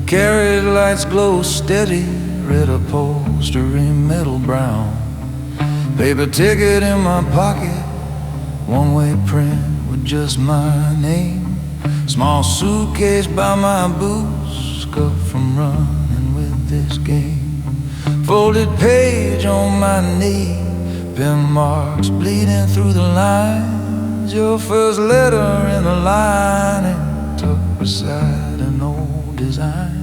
Carriage lights glow steady, red upholstery, metal brown. Paper ticket in my pocket, one-way print with just my name. Small suitcase by my boots, scuffed from running with this game. Folded page on my knee, pen marks bleeding through the lines. Your first letter in the line, and tucked beside an old design.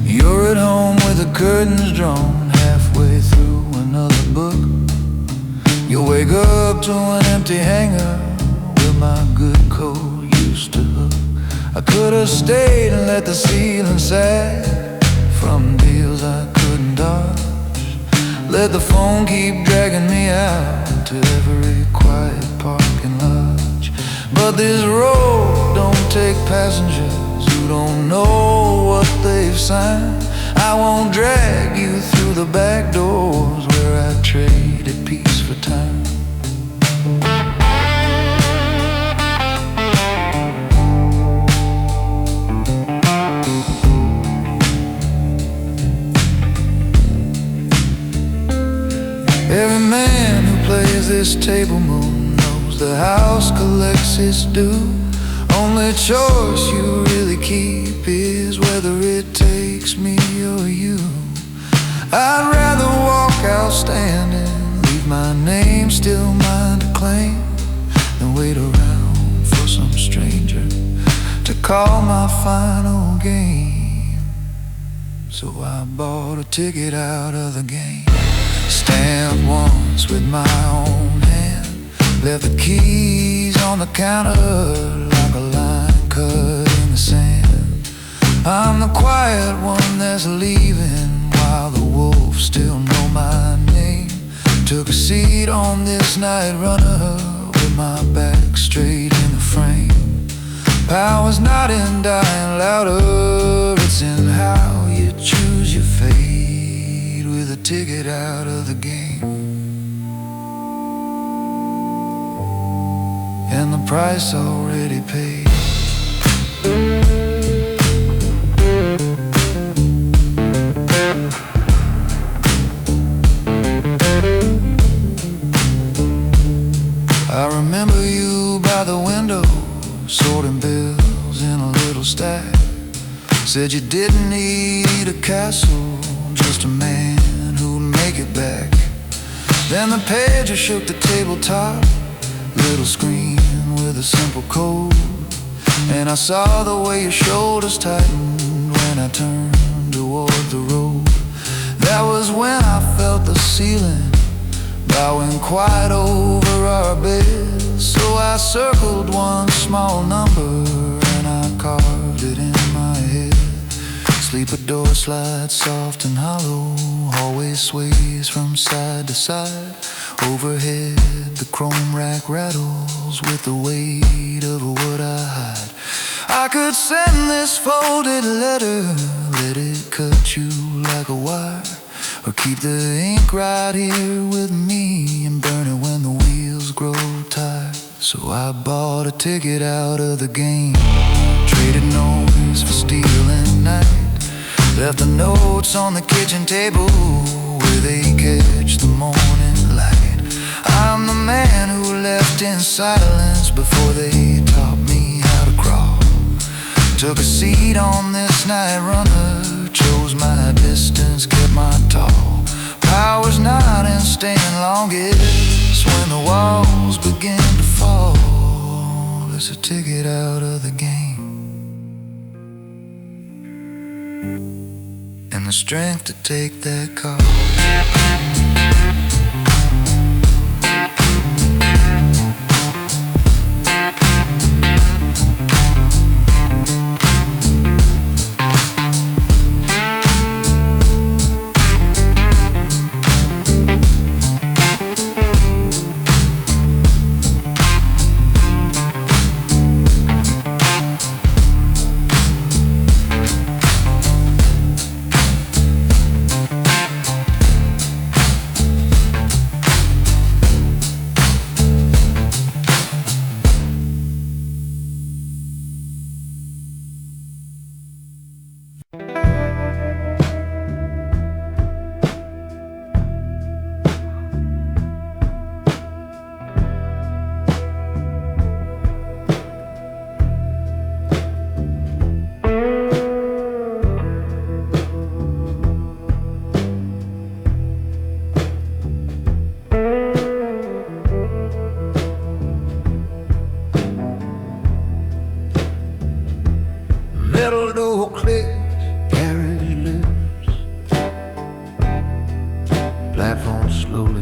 You're at home with the curtains drawn, halfway through another book. You wake up to an empty hanger where my good coat used to hook. I could have stayed and let the ceiling sag from deals I couldn't dodge. Let the phone keep dragging me out to every quiet parking lot. But this road don't take passengers who don't know what they've signed. I won't drag you through the back doors where I traded peace for time. Every man who plays this table moon knows the house collects its due. Only choice you really keep is whether it takes me or you. I'd rather walk out standing, leave my name still mine to claim, than wait around for some stranger to call my final game. So I bought a ticket out of the game. Stamped once with my own hand, left the keys on the counter like a line cut in the sand. I'm the quiet one that's leaving while the wolves still know my name. Took a seat on this night runner with my back straight in the frame. Power's not in dying louder, it's in how you choose your fate with a ticket out of the game. And the price already paid. I remember you by the window, sorting bills in a little stack. Said you didn't need a castle, just a man who'd make it back. Then the pager shook the tabletop, little screen with a simple code. And I saw the way your shoulders tightened when I turned toward the road. That was when I felt the ceiling bowing quiet over our bed. So I circled one small number and I carved it in my head. Sleeper door slides soft and hollow, hallway sways from side to side. Overhead the chrome rack rattles with the weight of what I hide. I could send this folded letter, let it cut you like a wire, or keep the ink right here with me and burn it when the wheels grow tired. So I bought a ticket out of the game, traded noise for steel and night. Left the notes on the kitchen table where they catch the morning light. I'm the man who left in silence before they taught me how to crawl. Took a seat on this night runner, chose my distance, kept my tall. Power's not in staying longest when the walls begin to fall. It's a ticket out of the game, and the strength to take that call.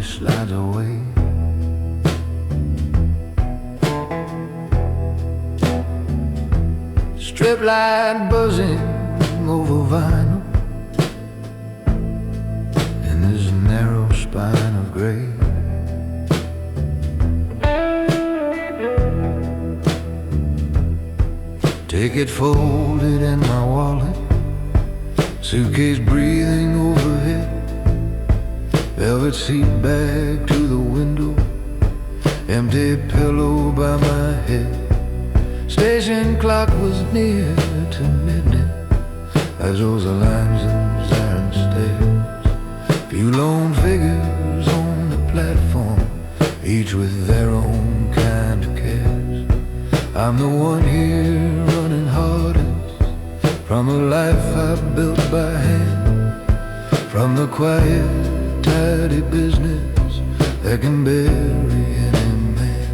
slowly slides away. Strip light buzzing over vinyl in this narrow spine of gray. Ticket folded in my wallet, suitcase breathing overhead, velvet seat bag to the window, empty pillow by my head. Station clock was near to midnight as those lines and siren stairs. Few lone figures on the platform, each with their own kind of cares. I'm the one here running hardest from a life I built by hand, from the quiet, tidy business that can bury any man.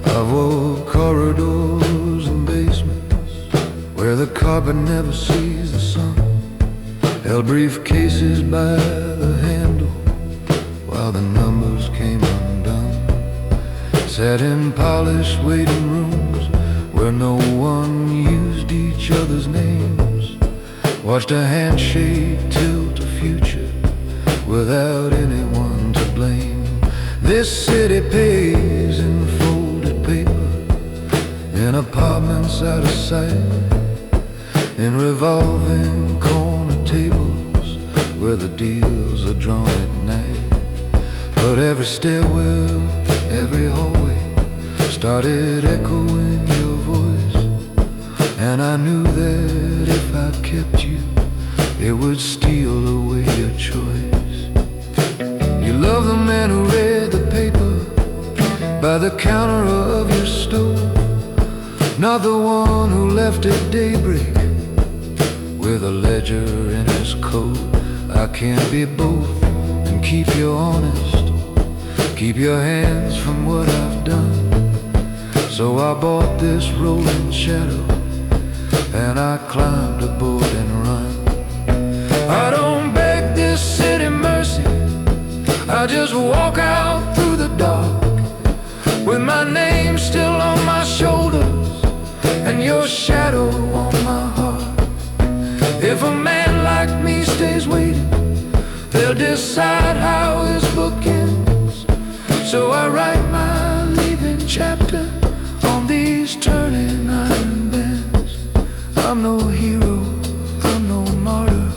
I've walked corridors and basements where the carpet never sees the sun, held briefcases by the handle while the numbers came undone, sat in polished waiting rooms where no one used each other's names, watched a handshake tilt a future without anyone to blame. This city pays in folded paper, in apartments out of sight, in revolving corner tables where the deals are drawn at night. But every stairwell, every hallway started echoing your voice, and I knew that if I kept you, it would steal away your choice. You love the man who read the paper by the counter of your stove, not the one who left at daybreak with a ledger in his coat. I can't be both and keep you honest, keep your hands from what I've done. So I bought this rolling shadow and I climbed aboard and run. I don't beg this city mercy, I just walk out through the dark with my name still on my shoulders and your shadow on my heart. If a man like me stays waiting, they'll decide how his book ends. So I write my leaving chapter on these turning iron bends. I'm no hero, I'm no martyr,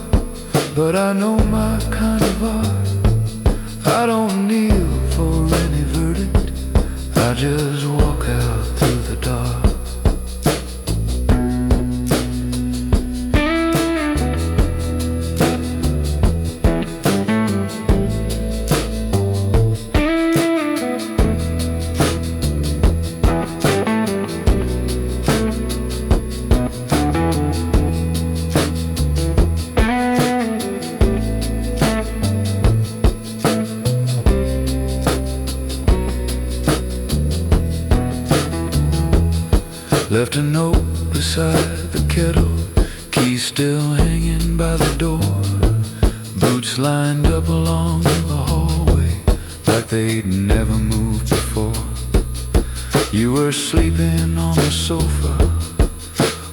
but I know my kind of art. I don't kneel for any verdict, I just walk out through the dark. Left a note beside the kettle, key still hanging by the door, boots lined up along the hallway like they'd never moved before. You were sleeping on the sofa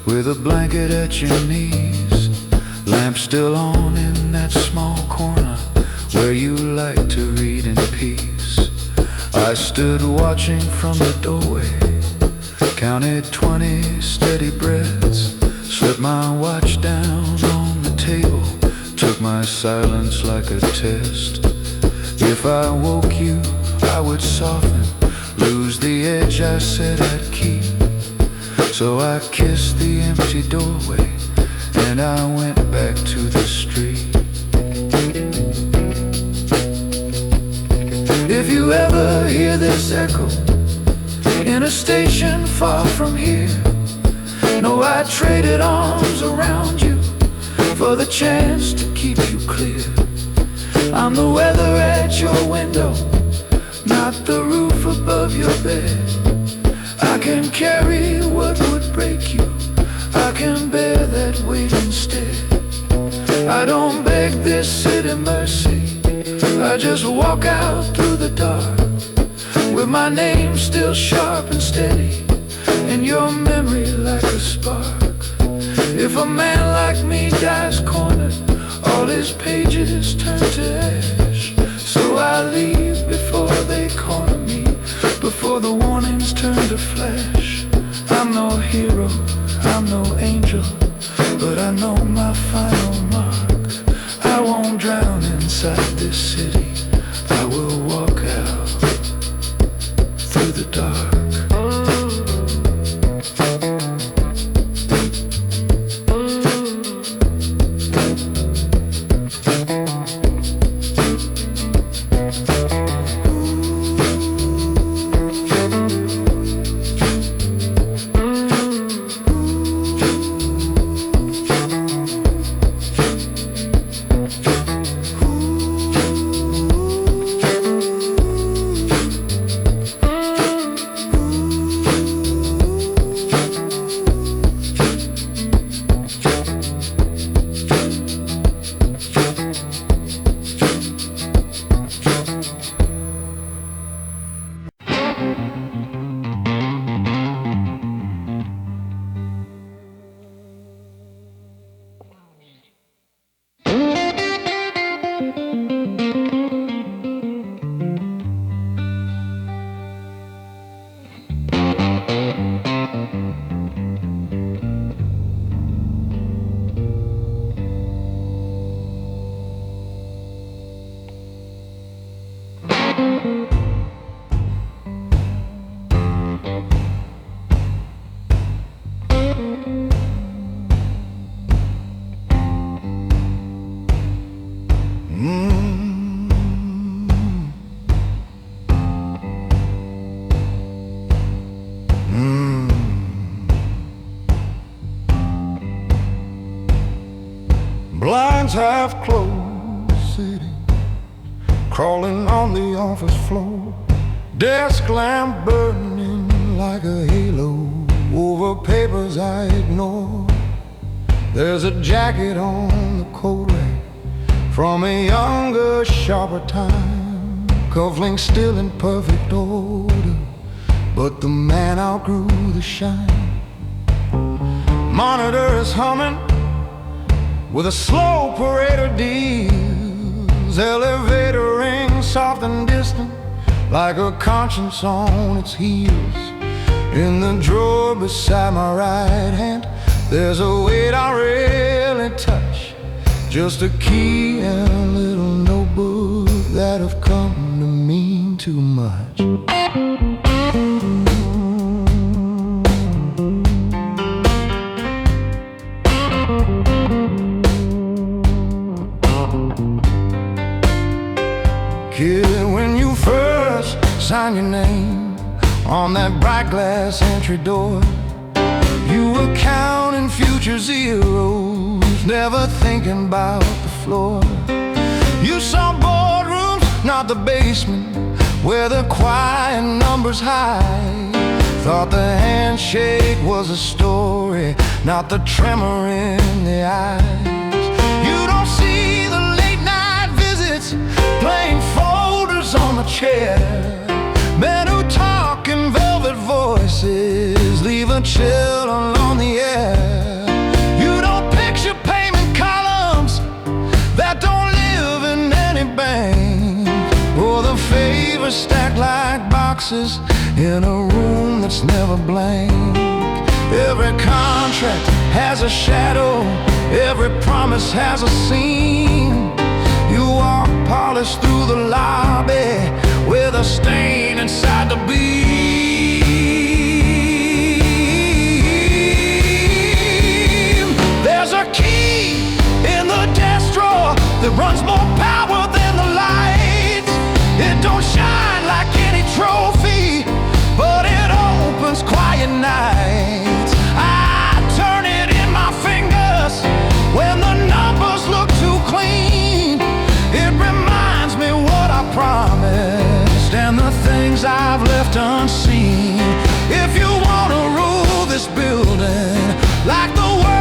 with a blanket at your knees, lamp still on in that small corner where you like to read in peace. I stood watching from the doorway, counted 20 steady breaths, slipped my watch down on the table, took my silence like a test. If I woke you, I would soften, lose the edge I said I'd keep. So I kissed the empty doorway and I went back to the street. If you ever hear this echo in a station far from here, know I traded arms around you for the chance to keep you clear. I'm the weather at your window, not the roof above your bed. I can carry what would break you, I can bear that weight instead. I don't beg this city mercy, I just walk out through the dark, with my name still sharp and steady, and your memory like a spark. If a man like me dies cornered, all his pages turn to ash. So I leave before they corner me, before the warnings turn to flash. I'm no hero, I'm no angel, but I know my final mark. I won't drown inside this city, I will walk out through the dark. Blinds half closed, sitting, crawling on the office floor. Desk lamp burning like a halo over papers I ignore. There's a jacket on the coat rack from a younger, sharper time, cufflinks still in perfect order, but the man outgrew the shine. Monitor is humming with a slow parade of deals. Elevator rings soft and distant like a conscience on its heels. In the drawer beside my right hand, there's a weight I rarely touch, just a key and a little notebook that have come to mean too much. Kid, when you first signed your name on that bright glass entry door, you were counting future zeros, never thinking about the floor. You saw boardrooms, not the basement, where the quiet numbers hide. Thought the handshake was a story, not the tremor in the eyes. You don't see the late night visits, plain folders on the chair, men who talk in velvet voices, leave a chill along the air. You don't picture payment columns that don't live in any bank, or the favors stacked like boxes in a room that's never blank. Every contract has a shadow, every promise has a seam. You walk polished through the lobby with a stain inside the beam. There's a key in the desk drawer that runs more power than the lights. It don't shine like any trophy, but it opens quiet nights. I turn it in my fingers when the numbers look too clean. It reminds me what I promised and the things I've left unseen. If you wanna rule this building like the world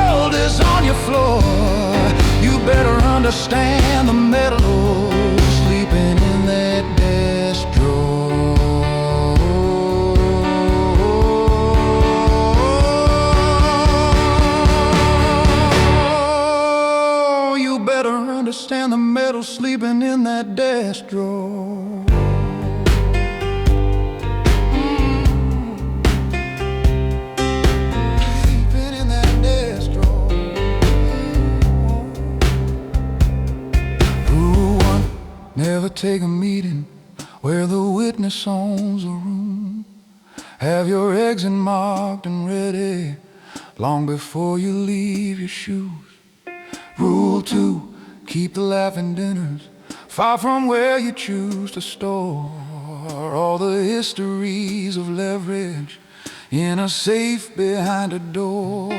take a meeting where the witness owns a room. Have your exit marked and ready long before you leave your shoes. Rule 2, keep the laughing dinners far from where you choose to store all the histories of leverage in a safe behind a door.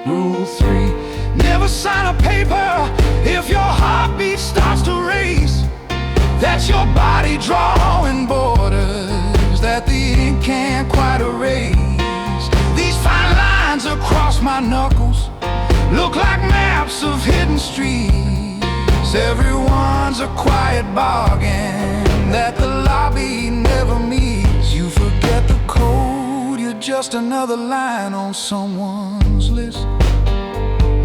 Rule 3, never sign a paper if your heartbeat starts to race. That's your body drawing borders that the ink can't quite erase. These fine lines across my knuckles look like maps of hidden streets. Everyone's a quiet bargain that the lobby never meets. You forget the code, you're just another line on someone's list.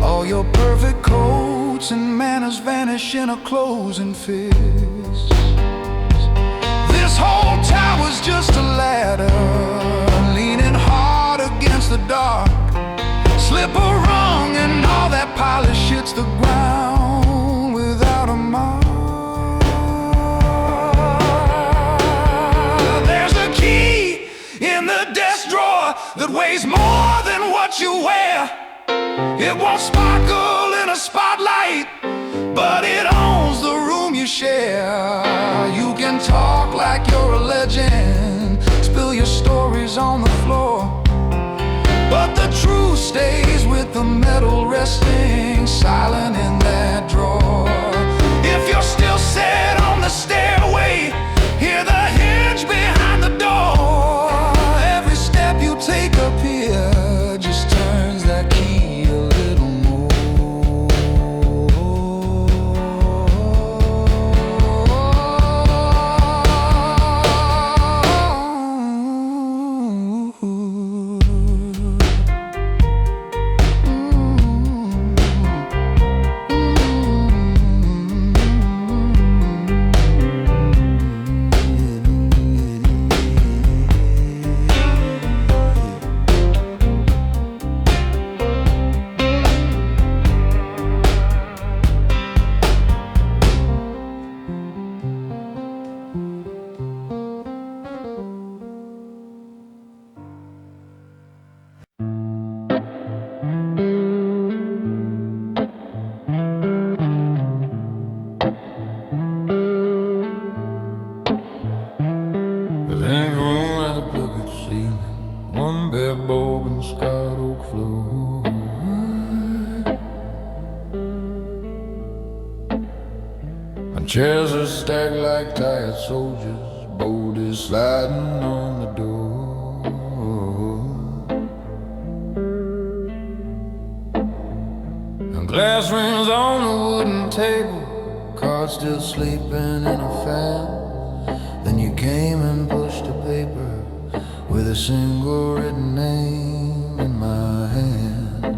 All your perfect coats and manners vanish in a closing fist. This whole tower's just a ladder, leaning hard against the dark. Slip a rung and all that polish hits the ground without a mark. There's a key in the desk drawer that weighs more than what you wear. It won't sparkle in a spotlight, but it owns the room you share. You can talk like you're a legend, spill your stories on the floor, but the truth stays with the metal resting silent in that drawer. If you're still set on the stairway, hear the hinge behind the door. Every step you take up here just turns that key a little more. Living room has a crooked ceiling, one bare bulb and scarred oak floor. And chairs are stacked like tired soldiers, bolt is sliding on the door. And glass rings on the wooden table, cards still sleeping in a fan. Then you came and pushed a paper with a single written name in my hand.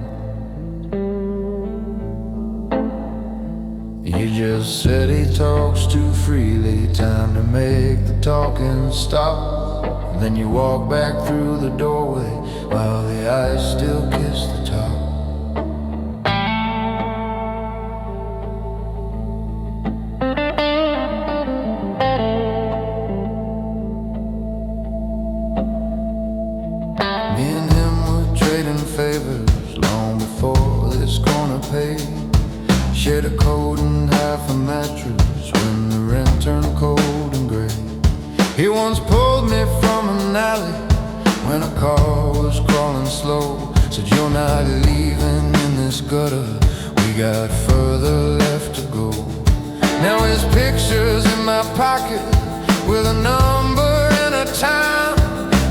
You just said he talks too freely, time to make the talking stop. Then you walked back through the doorway while the ice still kissed the top. Me and him were trading favors long before this corner paid. Shared a coat and half a mattress when the rent turned cold and gray. He once pulled me from an alley when a car was crawling slow. Said, you're not leaving in this gutter, we got further left to go. Now his picture's in my pocket with a number and a time,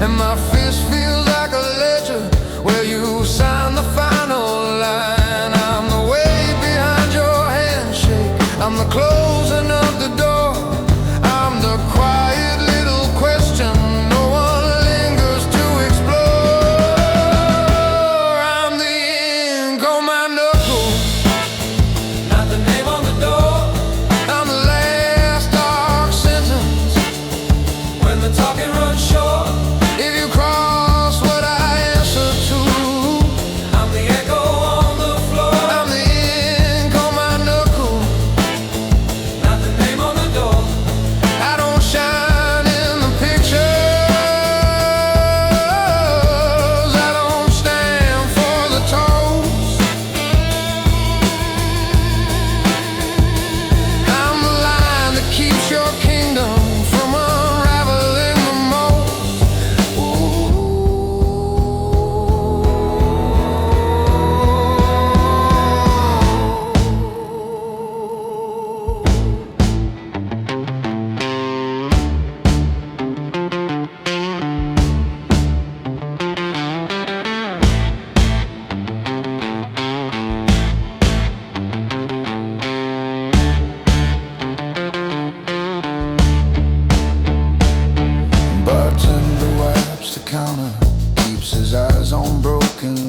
and my fist feels like a ledger where you sign the final line. I'm the way behind your handshake, I'm the closing of the door, I'm the quiet little question no one lingers to explore. I'm the ink on my knuckles, not the name on the door. I'm the last dark sentence when the talking runs short. If you cross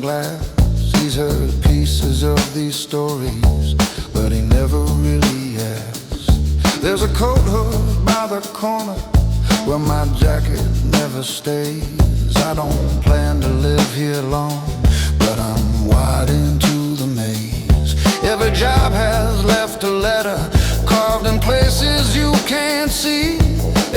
glass. He's heard pieces of these stories, but he never really asked. There's a coat hood by the corner where my jacket never stays. I don't plan to live here long, but I'm wide into the maze. Every job has left a letter carved in places you can't see.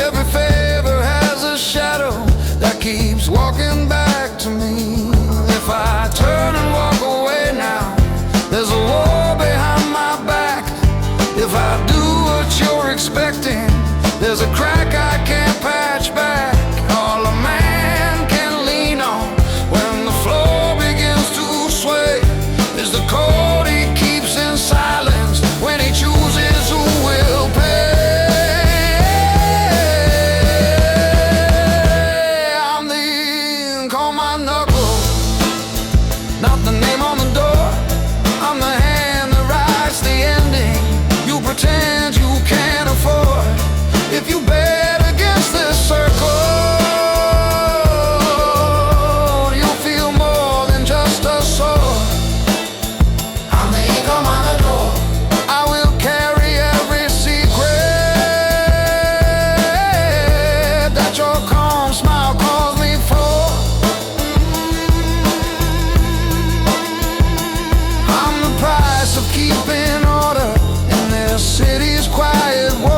Every favor has a shadow that keeps walking back to me. If I turn and walk away now, there's a war behind my back. If I do what you're expecting, there's a crack I can't patch back. All a man can lean on when the floor begins to sway is the code he keeps in silence when he chooses who will pay. I'm the ink on my knuckle, not the name on the door. I'm the hand that writes the ending you pretend you can't afford. If you bet against this circle, you'll feel more than just a sword. I'm the ink on the door. I will carry every secret that your calm smile calls me for. I'm the price of keeping order in this city's quiet war.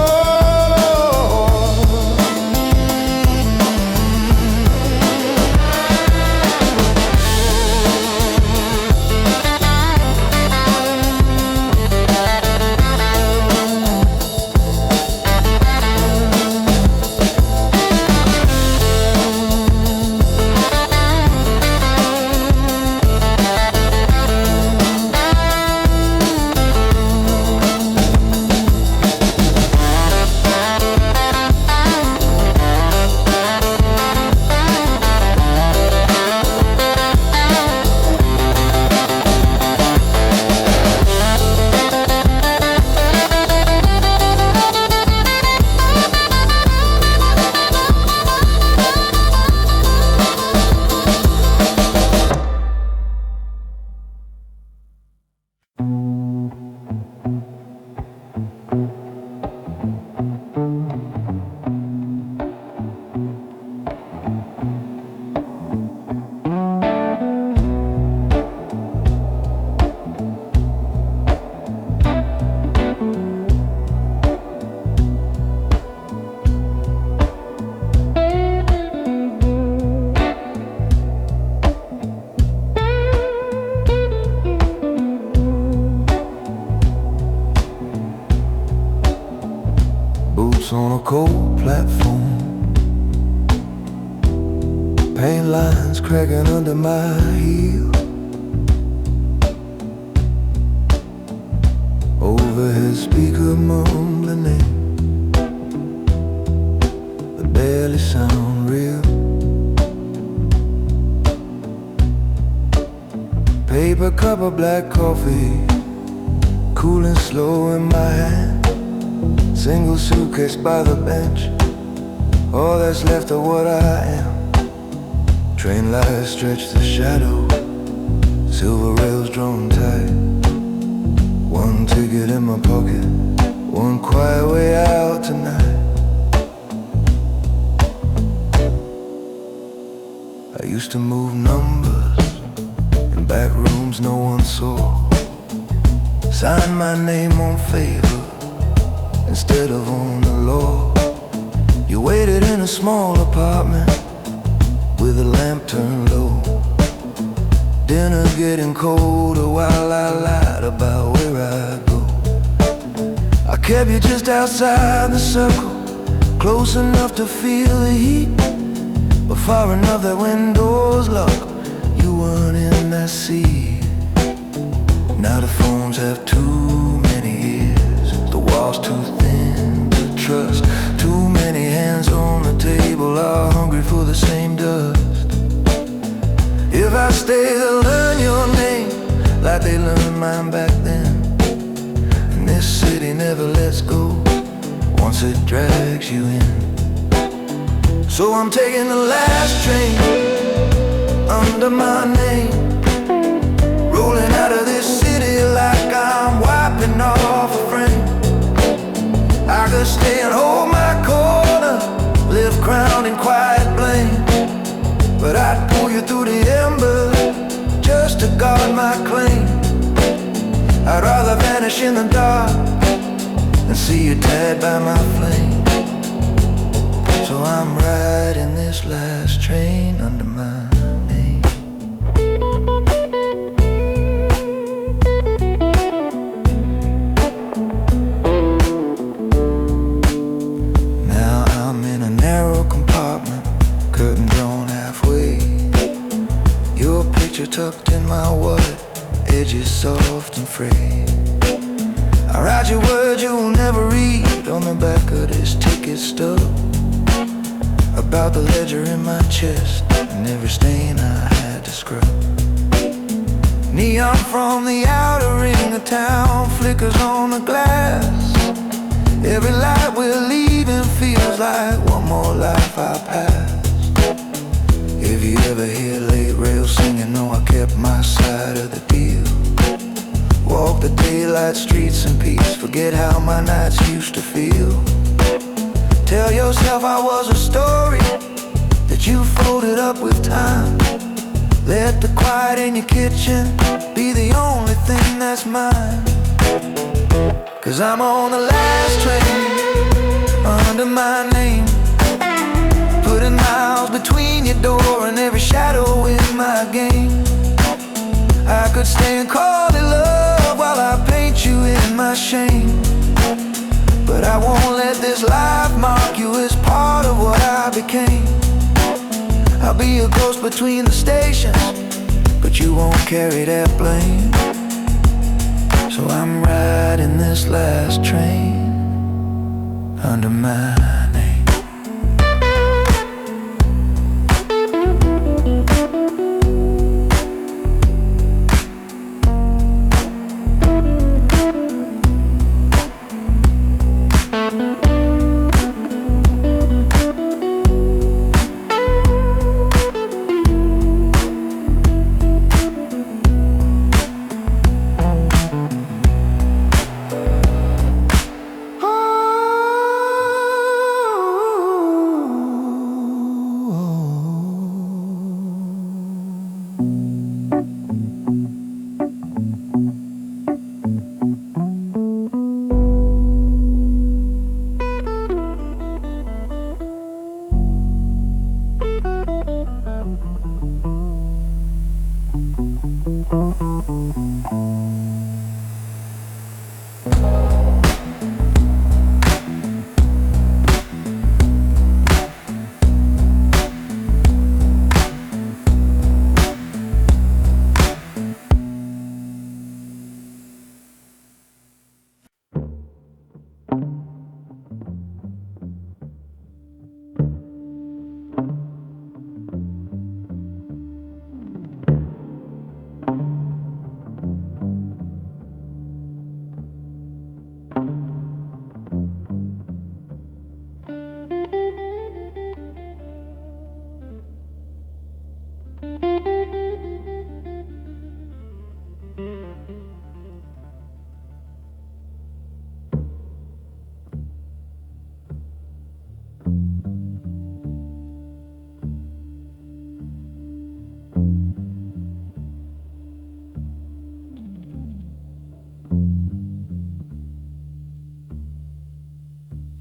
Boots on a cold platform, paint lines cracking under my heel. Overhead speaker mumbling in that barely sound real. Paper cup of black coffee, cooling slow in my hand. Single suitcase by the bench, all that's left of what I am. Train lights stretch the shadow, silver rails drawn tight. One ticket in my pocket, one quiet way out tonight. I used to move numbers in back rooms no one saw. Sign my name on favor instead of on the law. You waited in a small apartment with the lamp turned low. Dinner getting colder while I lied about where I go. I kept you just outside the circle, close enough to feel the heat, but far enough that when doors lock, you weren't in that seat. Now the phones have too many ears, the wall's too thin to trust. Too many hands on the table are hungry for the same dust. If I stay, they'll learn your name like they learned mine back then. And this city never lets go once it drags you in. So I'm taking the last train under my name. through the embers just to guard my claim. I'd rather vanish in the dark than see you tied by my flame. So I'm riding this last train under my name. Now I'm in a narrow compartment, curtain drawn halfway. Your picture tucked in my wallet, edges soft and frayed. I write you words you'll never read on the back of this ticket stub, about the ledger in my chest and every stain I had to scrub. Neon from the outer ring of town flickers on the glass. Every light we're leaving feels like one more life I passed. If you ever hear late rail singing, know I kept my side of the deal. Walk the daylight streets in peace, forget how my nights used to feel. Tell yourself I was a story that you folded up with time. Let the quiet in your kitchen be the only thing that's mine. 'Cause I'm on the last train under my name, putting miles between your door and every shadow in my game. I could stay and call it love while I paint you in my shame, but I won't let this life mark you as part of what I became. I'll be a ghost between the stations, but you won't carry that blame. So I'm riding this last train under my name.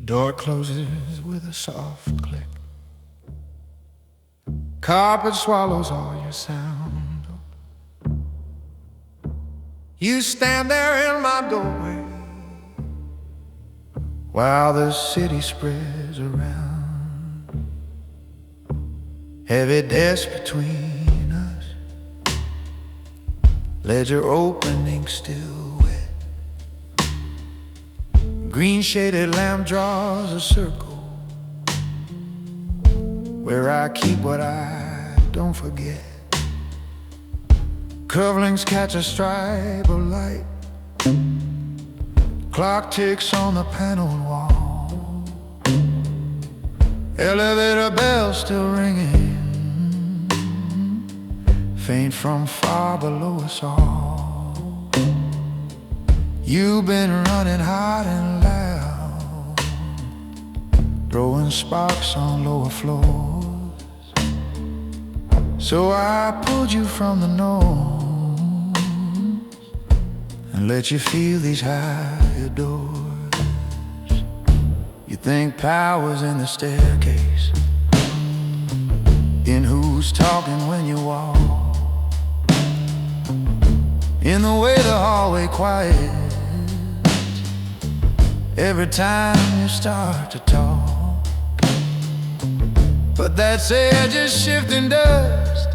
Door closes with a soft click. Carpet swallows all your sound. You stand there in my doorway while the city spreads around. Heavy desk between us, ledger open, ink still wet. Green shaded lamp draws a circle where I keep what I don't forget. Curvlings catch a stripe of light. Clock ticks on the paneled wall. Elevator bell still ringing, faint from far below us all. You've been running hot and loud, throwing sparks on lower floors. So I pulled you from the norm and let you feel these higher doors. You think power's in the staircase, in who's talking when you walk, in the way the hallway quiet every time you start to talk. But that's air just shifting dust,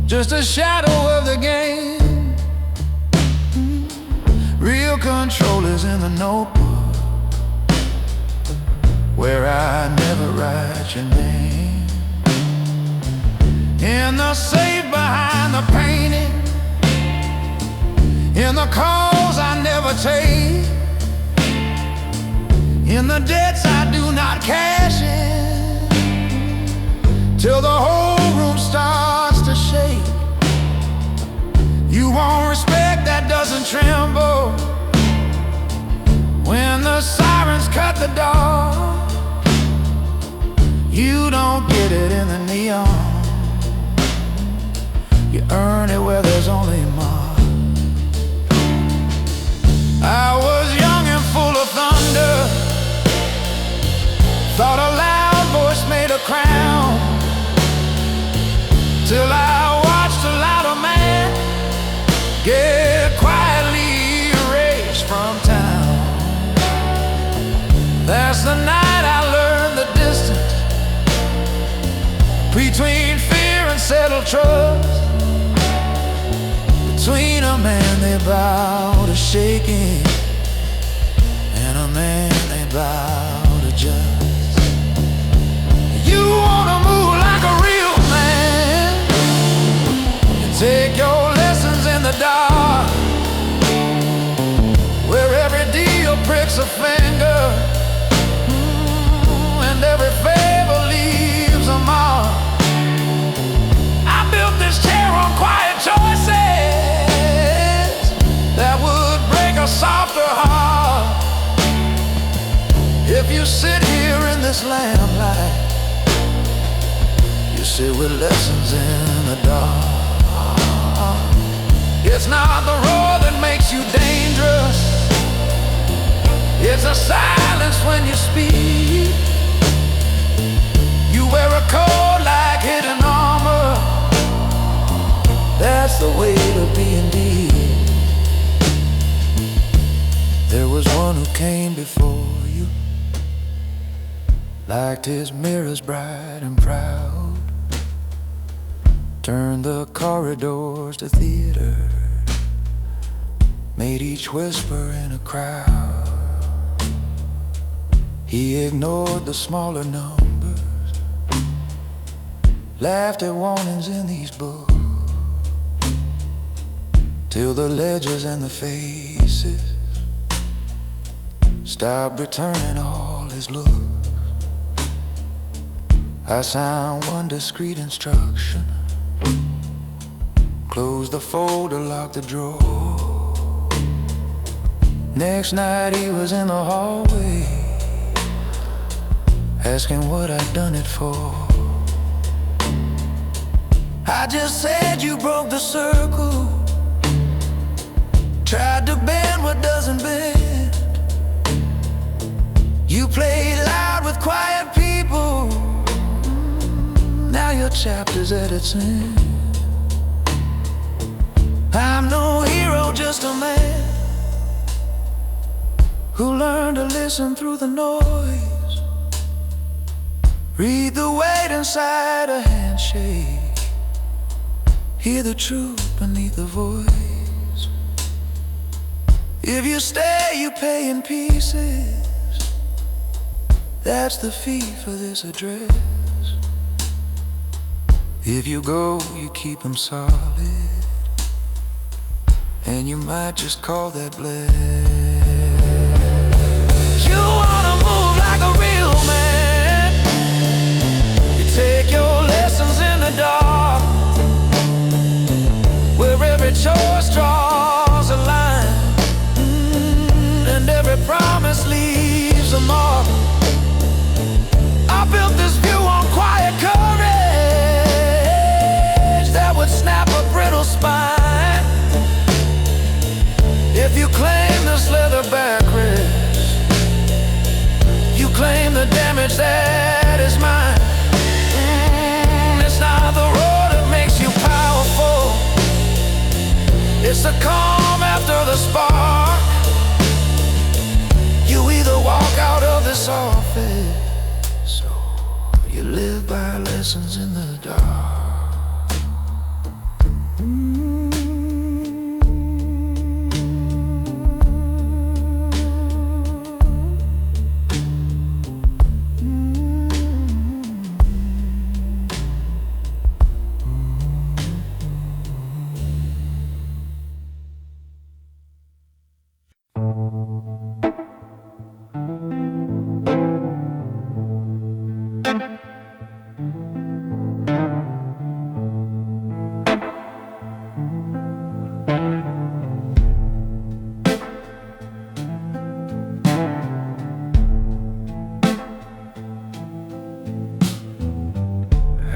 just a shadow of the game. Real control is in the notebook where I never write your name. In the safe behind the painting, in the calls I never take, in the debts I do not cash in, till the whole room starts to shake. You want respect that doesn't tremble when the sirens cut the door. You don't get it in the neon, you earn it where there's only more. I was young and full of thunder, thought a loud voice made a crown, till I watched a louder man get quietly erased from town. That's the night I learned the distance between fear and settled trust, between a man they bow to shaking and a man they bow to just. You wanna move like a real man, you take your lessons in the dark, where every deal pricks a finger, and every favor leaves a mark. I built this chair on quiet choices that would break a softer heart. If you sit here in this lamplight, you sit with lessons in the dark. It's not the roar that makes you dangerous, it's the silence when you speak. You wear a coat like hidden armor, that's the way to be indeed. There was one who came before you, liked his mirrors bright and proud, turned the corridors to theater, made each whisper in a crowd. He ignored the smaller numbers, laughed at warnings in these books, till the ledgers and the faces stopped returning all his looks. I signed one discreet instruction, closed the folder, locked the drawer. Next night he was in the hallway, asking what I'd done it for. I just said you broke the circle, tried to bend what doesn't bend. You played loud with quiet people, now your chapter's at its end. I'm no hero, just a man who learned to listen through the noise, read the weight inside a handshake, hear the truth beneath the voice. If you stay, you pay in pieces, that's the fee for this address. If you go, you keep them solid, and you might just call that blessed. You wanna move like a real man, you take your lessons in the dark, where every choice draws a line, and every promise leaves a mark. I built this view on quiet courage lessons in the dark.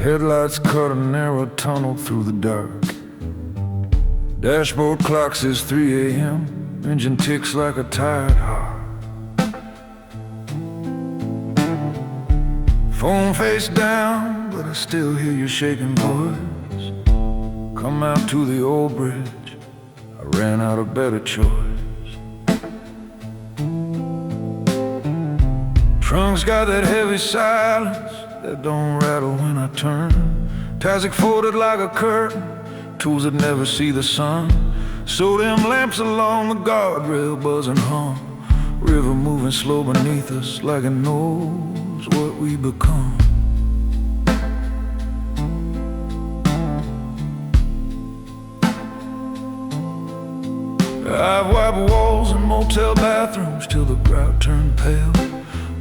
Headlights cut a narrow tunnel through the dark. Dashboard clock says 3 a.m. Engine ticks like a tired heart. Phone face down, but I still hear your shaking voice. Come out to the old bridge, I ran out of better choice. Trunk's got that heavy silence that don't rattle when I turn. Tazik folded like a curtain, tools that never see the sun. So them lamps along the guardrail buzzing hum. River moving slow beneath us like it knows what we become. I've wiped walls in motel bathrooms till the grout turned pale.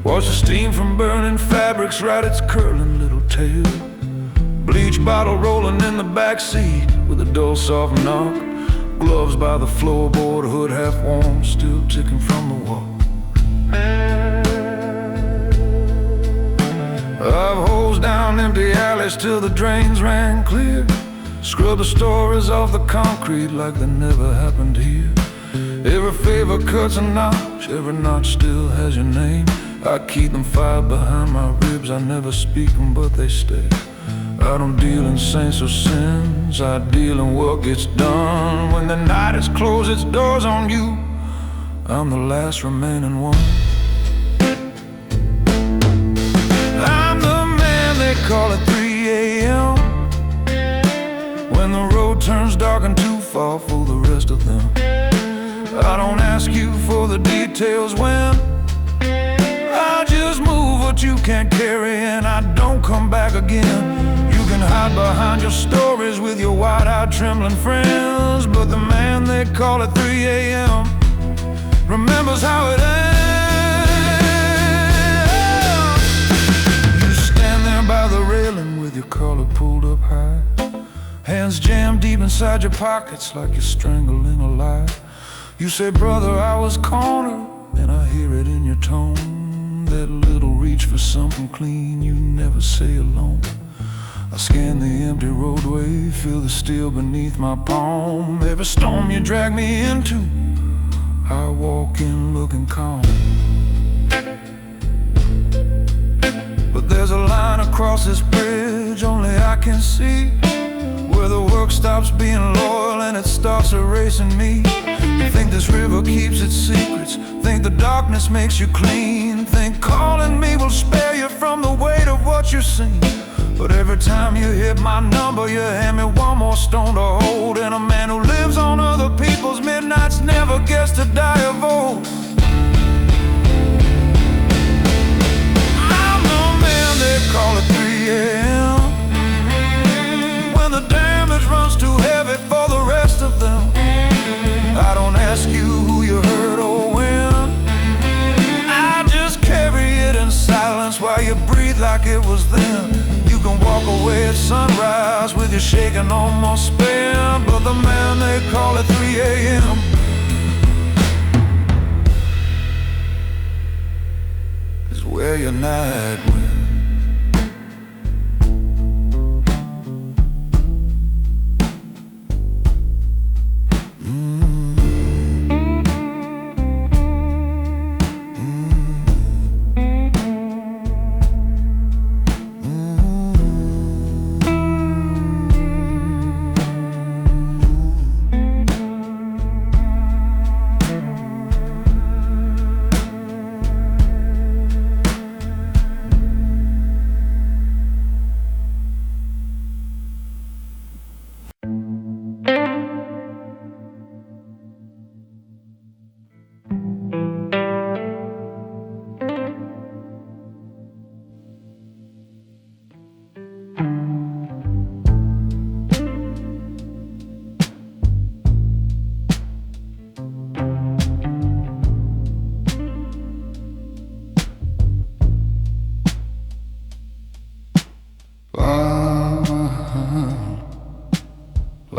Watch the steam from burning fabrics ride its curling little tail. Bleach bottle rolling in the backseat with a dull soft knock. Gloves by the floorboard, hood half warm, still ticking from the wall. I've hosed down empty alleys till the drains ran clear. Scrub the stories off the concrete like they never happened here. Every favor cuts a notch, every notch still has your name. I keep them fired behind my ribs, I never speak them but they stay. I don't deal in saints or sins, I deal in what gets done. When the night has closed its doors on you, I'm the last remaining one. I'm the man they call at 3 a.m. When the road turns dark and too far for the rest of them. I don't ask you for the details when I just move what you can't carry and I don't come back again. You can hide behind your stories with your wide-eyed trembling friends, but the man they call at 3 a.m. remembers how it ends. You stand there by the railing with your collar pulled up high, hands jammed deep inside your pockets like you're strangling a lie. You say, brother, I was cornered, and I hear it in your tone. That little reach for something clean you never say alone. I scan the empty roadway, feel the steel beneath my palm. Every storm you drag me into, I walk in looking calm. But there's a line across this bridge only I can see, where the work stops being loyal and it starts erasing me. You think this river keeps its secrets, think the darkness makes you clean, think calling me will spare you from the weight of what you've seen. But every time you hit my number, you hand me one more stone to hold. And a man who lives on other people's midnights never gets to die of old. I'm the man they call at 3 a.m. when the damage runs too heavy for the rest of them. I don't ask you who you hurt or when, I just carry it in silence while you breathe like it was then. You can walk away at sunrise with your shaking almost spent, but the man they call at 3 a.m. is where your night went.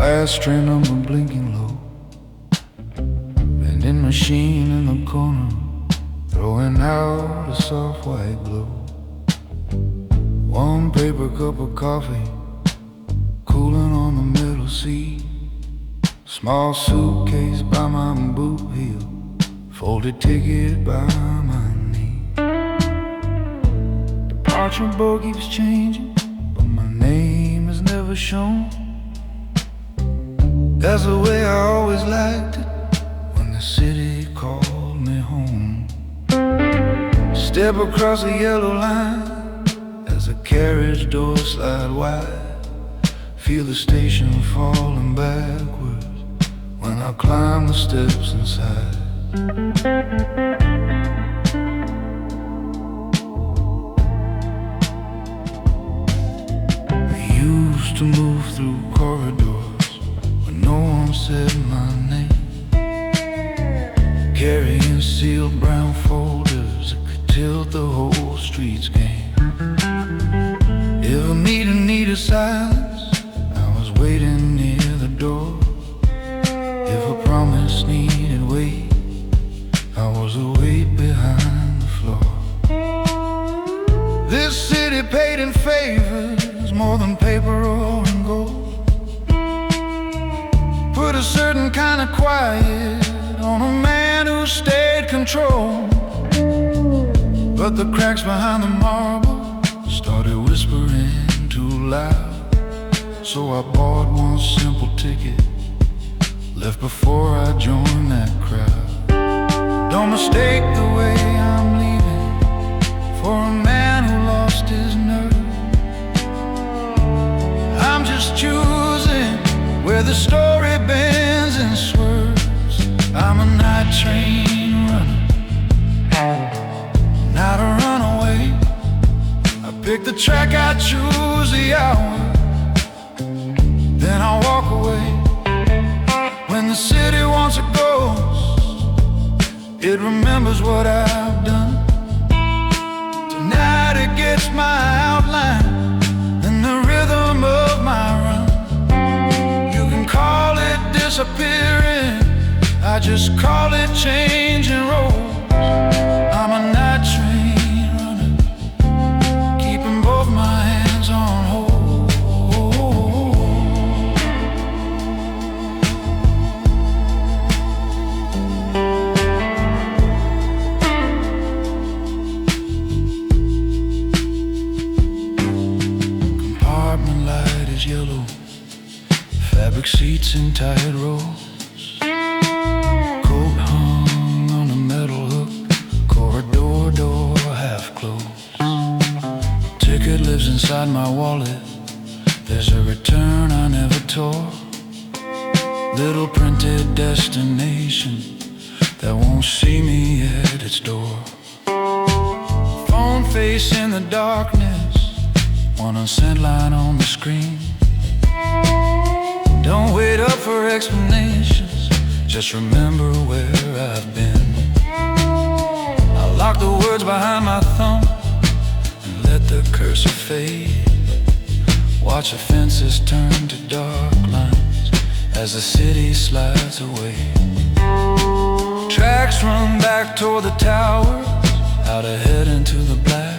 Glass tray number blinking low, vending machine in the corner, throwing out a soft white glow. One paper cup of coffee, cooling on the middle seat. Small suitcase by my boot heel, folded ticket by my knee. Departure board keeps changing, but my name is never shown. That's the way I always liked it, when the city called me home. Step across the yellow line as the carriage doors slide wide. Feel the station falling backwards when I climb the steps inside. We used to move through corridors where no one said my name, carrying sealed brown folders that could tilt the whole street's game. If a meeting needed silence, I was waiting near the door. If a promise needed weight, I was a weight behind the floor. This city paid in favors more than paper or in gold. Put a certain kind of quiet on a man who stayed controlled. But the cracks behind the marble started whispering too loud. So I bought one simple ticket, left before I joined that crowd. Don't mistake the way I'm leaving for a man who lost his nerve. I'm just choosing where the story bends and swerves. I'm a night train runner, not a runaway. I pick the track, I choose the hour, then I walk away. When the city wants a ghost, it remembers what I've done. Tonight it gets my outline and the rhythm of my run. You can call it disappearing, I just call it changing roads. I'm a night train runner, keeping both my hands on hold. Compartment light is yellow, fabric seats in tight rows, coat hung on a metal hook, corridor door half closed. Ticket lives inside my wallet, there's a return I never tore. Little printed destination that won't see me at its door. Phone face in the darkness, one unsent line on the screen. Don't wait up for explanations, just remember where I've been. I lock the words behind my thumb and let the cursor fade. Watch the fences turn to dark lines as the city slides away. Tracks run back toward the towers, out ahead into the black.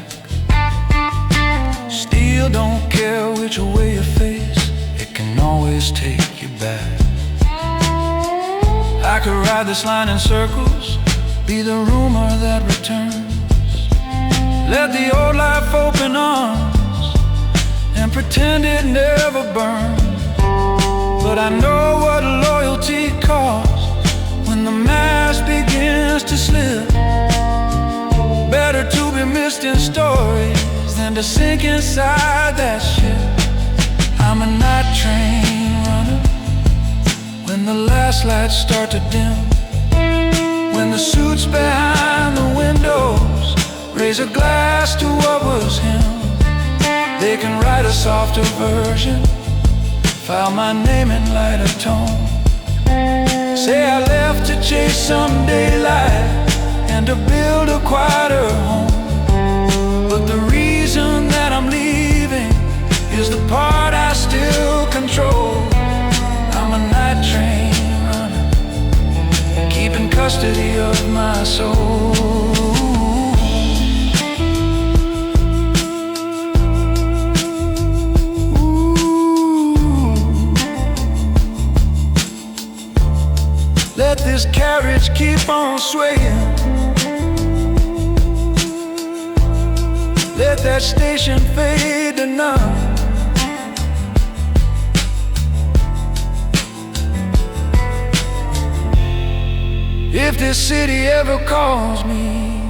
Steel don't care which way you face, it can always take you back. I could ride this line in circles, be the rumor that returns. Let the old life open arms and pretend it never burned. But I know what loyalty costs when the mask begins to slip. Better to be missed in stories than to sink inside that ship. I'm a night train runner, when the last lights start to dim, when the suits behind the windows raise a glass to what was him. They can write a softer version, file my name in lighter tone. Say I left to chase some daylight and to build a quieter home. But the reason that I'm leaving is the part I still control. I'm custody of my soul. Let this carriage keep on swaying. Let that station fade to none. If this city ever calls me,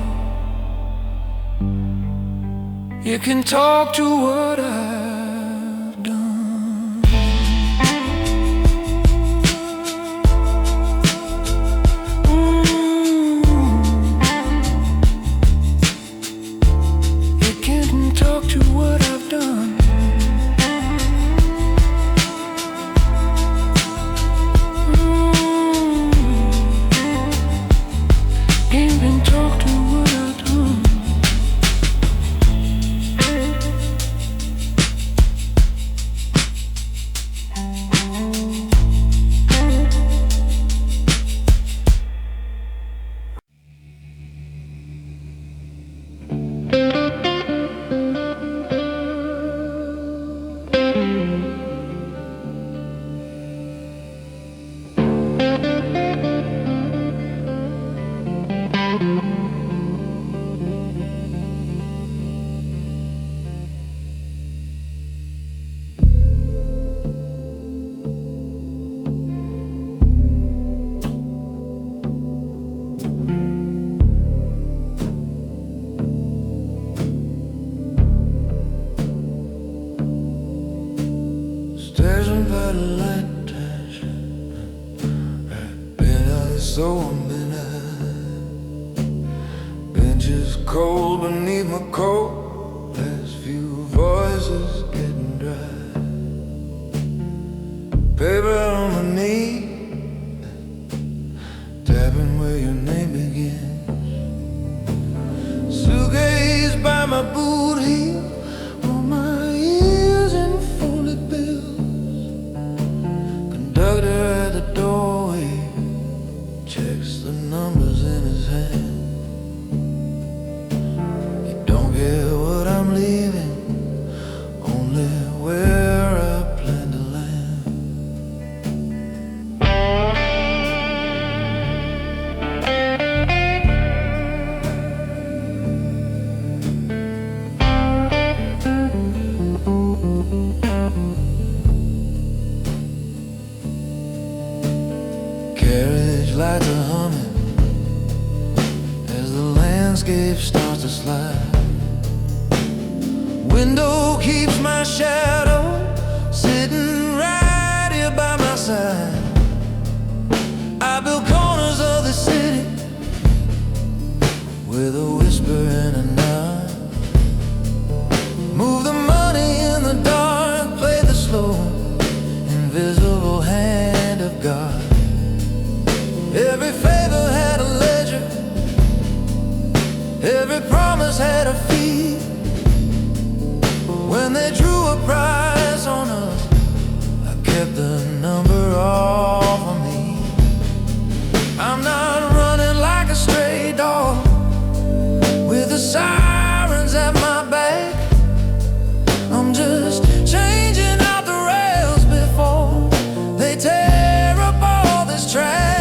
you can talk to what I've done. You can talk to what I've done. Staring by the light touch, been out so midnight. Benches cold beneath my coat, last few voices getting dry. Paper on my knee, tapping where your name begins. Suitcase by my boot heel, on my ears and folded bills. Conductor at the doorway checks the numbers in his hand. You don't care what I'm leaving, only where I plan to land. Carriage lights are humming as the landscape starts to slide. Window keeps my shadow sitting right here by my side. I build corners of the city with a whisper and a nod. Move the money in the dark, play the slow, invisible hand of God. Every favor had a ledger, every promise had a fee. When they drew a price on us, I kept the number off of me. I'm not running like a stray dog with the sirens at my back. I'm just changing out the rails before they tear up all this track.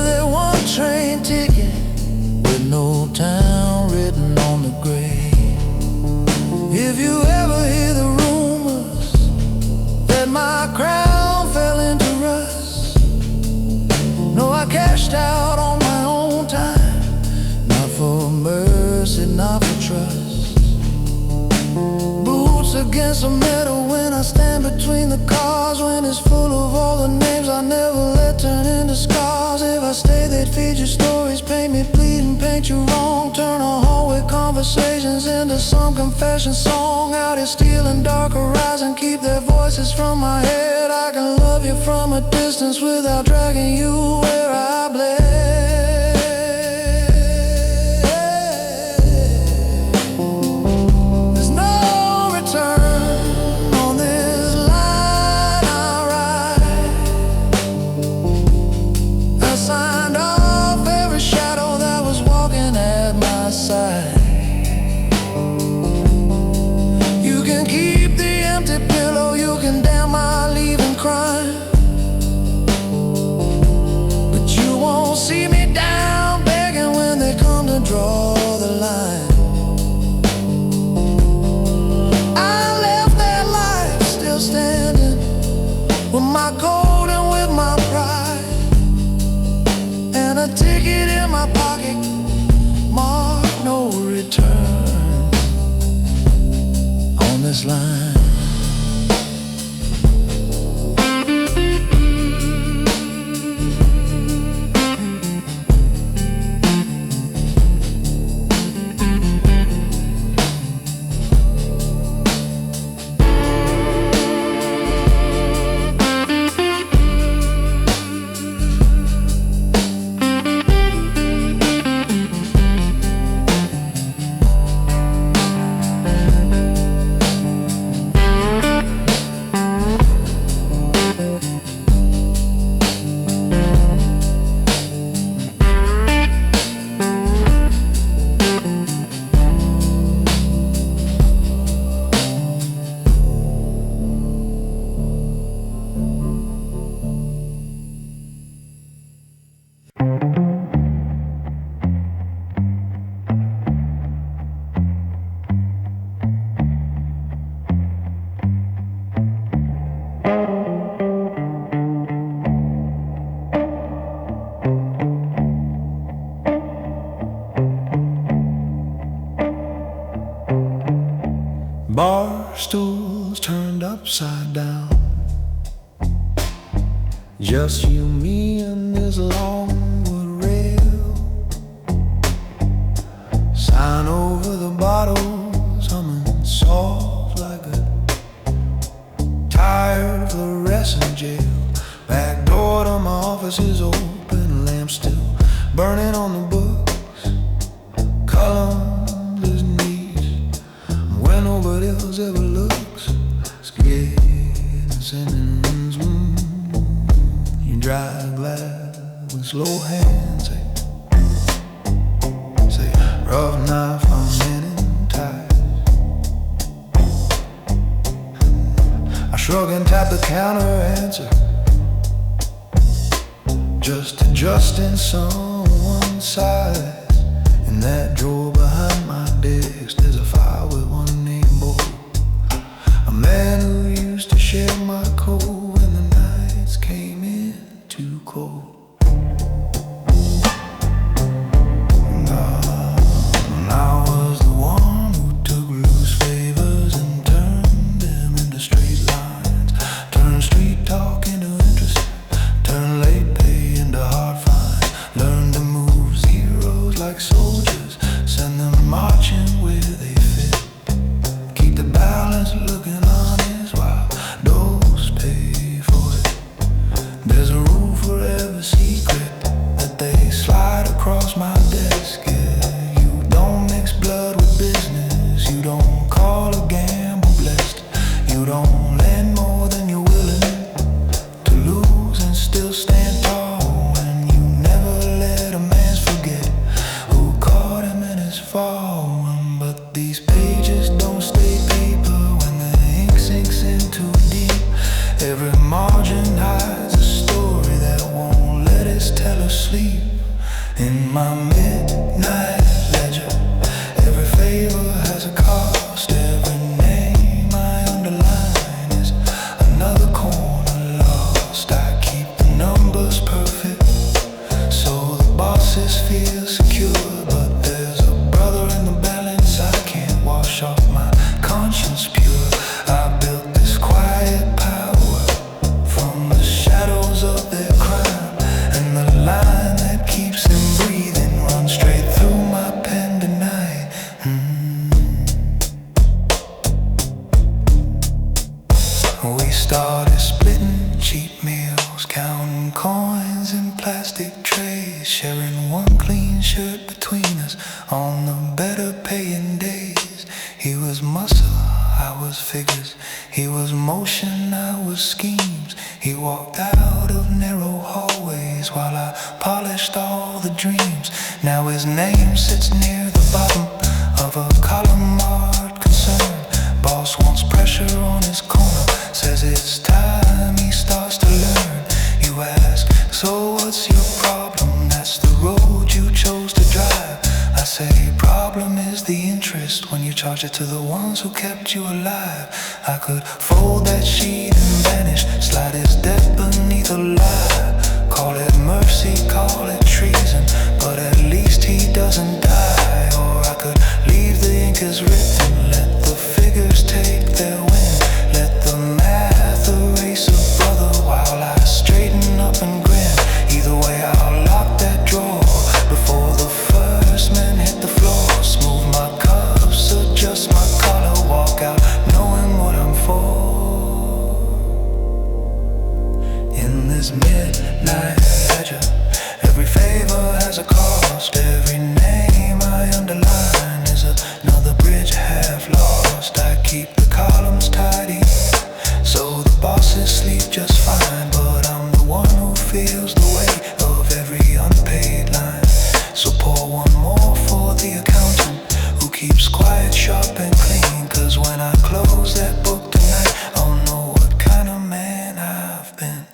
that one train ticket with no town written on the grave. If you ever hear the rumors that my crown fell into rust, no, I cashed out on my own time, not for mercy, not for trust. Boots against the metal when I stand between the cars, when it's full of all the names I never let turn into scars. If I stay, they'd feed you stories, paint me bleed and paint you wrong, turn a hallway conversations into some confession song. Out here stealing dark horizon, keep their voices from my head. I can love you from a distance without dragging you where I bled. There's no return on this line I ride. I signed off every shadow that was walking at my side. You can keep the empty pillow, you can damn my leaving crying, but you won't see me down begging when they come to draw the line. I left that life still standing, with my gold and with my pride, and a ticket in my pocket marked no return on this line. Bar stools turned upside down, just you, me, and this long wood rail. Sign over the bottles, humming soft like a tired fluorescent jail. Back door to my office is open, lamp still burning on the books. Columns neat, where nobody else ever looks. Scared and sending swoon. You dry glass with slow hands. Say rough knife, I'm mending ties. I shrug and tap the counter, answer, just adjusting someone's size. In that drawer behind my desk, there's a file with one name bold. A man who used to share my coat when the nights came in too cold. And I was the one who took loose favors and turned them into straight lines. Turned street talk into interest, turned late pay into hard fines. Learned to move zeros like soldiers, send them marching where they fit. Keep the balance looking honest while those pay for it. There's a rule for every secret that they slide across my desk. Yeah, you don't mix blood with business. You don't call a gamble blessed. You don't lend more than you're willing to lose and still stand tall. And you never let a man's forget who caught him in his fall. But these pages don't stay paper when the ink sinks in too deep. Every margin hides a story that won't let us tell us sleep. In my midnight ledger, every favor has a cost. Every name I underline is another corner lost. I keep the numbers perfect so the bosses feel secure. But there's a brother in the balance, I can't wash off my conscience pure. I built this quiet power from the shadows of their crime, and the line that keeps them breathing runs straight through my pen tonight. We started splitting cheap meals, counting coins in plastic trays, sharing one clean shirt between us on the better paying days. He was muscle, I was figures. He was motion, I was schemes. He walked out of narrow hallways while I polished all the dreams. Now his name sits near the bottom of a column marked concern. Boss wants pressure on his corner, says it's time he starts to learn. You ask, so what's your problem? That's the road you chose to drive. I say, problem is the interest when you charge it to the ones who kept you alive. I could fold that sheet and vanish, slide his death beneath a lie. Call it mercy, call it treason, but at least he doesn't die. Or I could leave the ink as written, let the figures take their win, let the math erase a brother while I straighten up and grin. Either way, I'll lock that drawer before the first man hit the floor. Smooth my cuffs, adjust my collar, walk out knowing what I'm for. In this midnight ledger, every favor has a cost. Every name I underline is another bridge half lost. I keep the columns tidy so the bosses sleep just fine, but I'm the one who feels the weight of every unpaid line. So pour one more for the accountant who keeps quiet, sharp and clean. Cause when I close that book tonight, I'll know what kind of man I've been.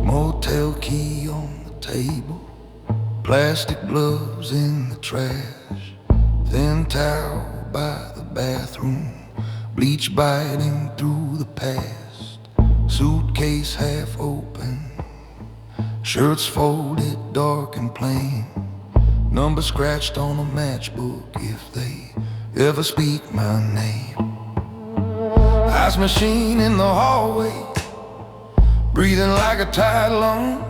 Motel key on the table, plastic gloves in the trash, thin towel by the bathroom, bleach biting through the past, suitcase half open, shirts folded dark and plain, number scratched on a matchbook if they ever speak my name. Ice machine in the hallway, breathing like a tide alone.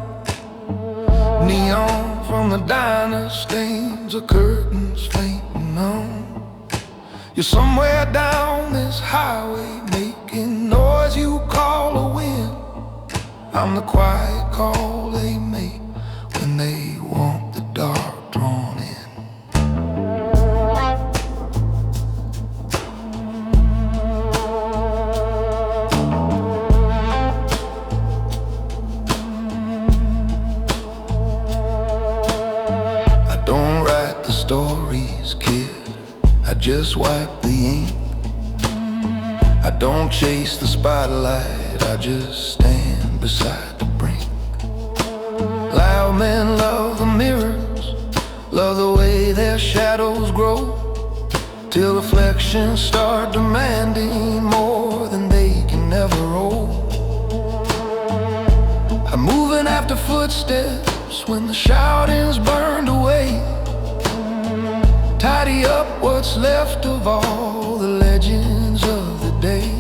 Neon from the diner stains the curtains fainting on. You're somewhere down this highway making noise you call a wind. I'm the quiet call they make when they want the dark drawn in. Stories, kid, I just wipe the ink. I don't chase the spotlight, I just stand beside the brink. Loud men love the mirrors, love the way their shadows grow, till reflections start demanding more than they can ever hold. I'm moving after footsteps when the shouting's burned away. tidy up what's left of all the legends of the day.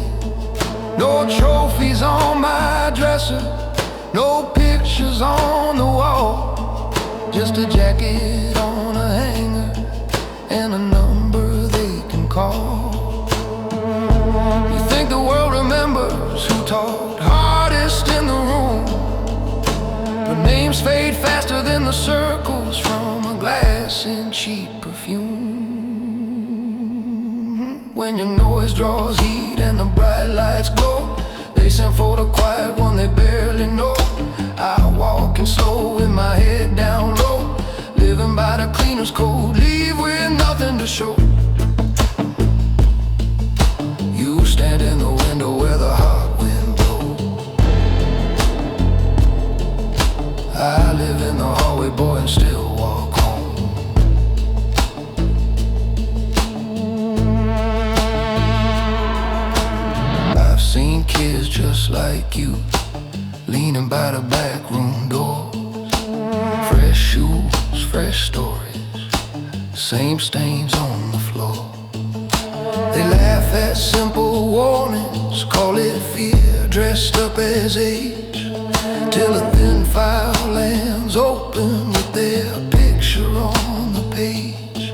No trophies on my dresser, no pictures on the wall, just a jacket on a hanger and a number they can call. You think the world remembers who talked hardest in the room, but names fade faster than the circles from a glass and cheap perfume. When your noise draws heat and the bright lights glow, they send for the quiet one they barely know. I walk in slow with my head down low, living by the cleaner's code, leave with nothing to show. You stand in the window where the hot wind blows. I live in the hallway, boy, and still walk home. I've seen kids just like you, leaning by the back room doors. Fresh shoes, fresh stories, same stains on the floor. They laugh at simple warnings, call it fear dressed up as age, till a thin file lands open with their picture on the page.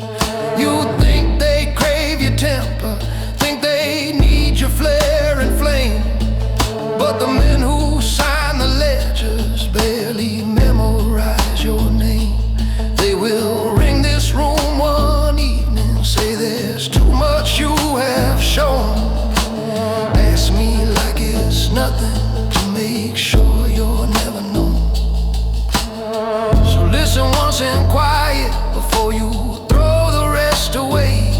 You think they crave your temper, think they need your flair and flame, but the men who sign the ledgers barely memorize your name. They will ring this room one evening, say there's too much you have shown. Ask me like it's nothing to make sure you're never known. So listen once in quiet before you throw the rest away.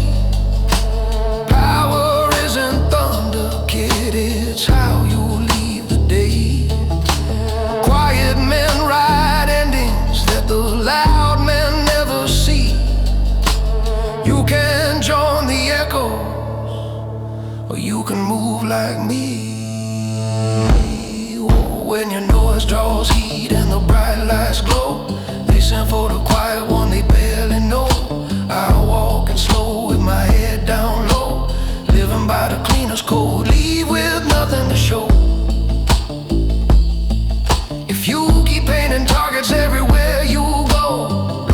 Power isn't thunder, kid, it's how you leave the day. Quiet men write endings that the loud men never see. You can join the echoes, or you can move like me. When your noise draws heat and the bright lights glow, they send for the quiet one they barely know. I walk in slow with my head down low, living by the cleaner's code, leave with nothing to show. If you keep painting targets everywhere you go,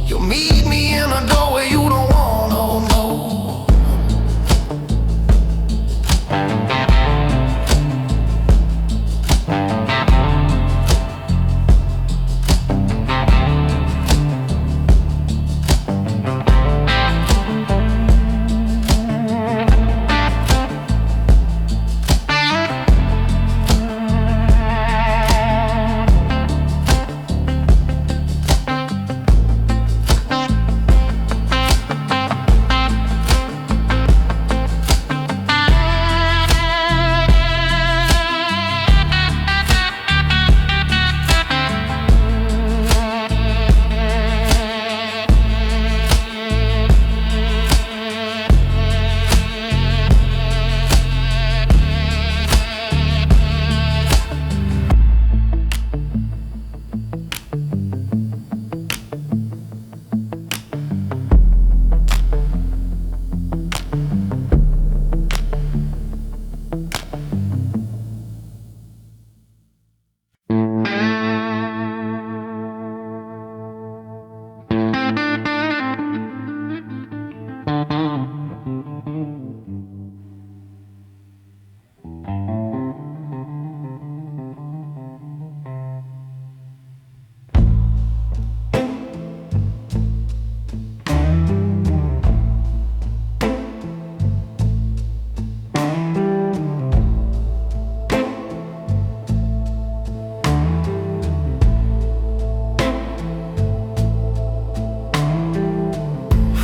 you'll meet me in a doorway you don't wanna know.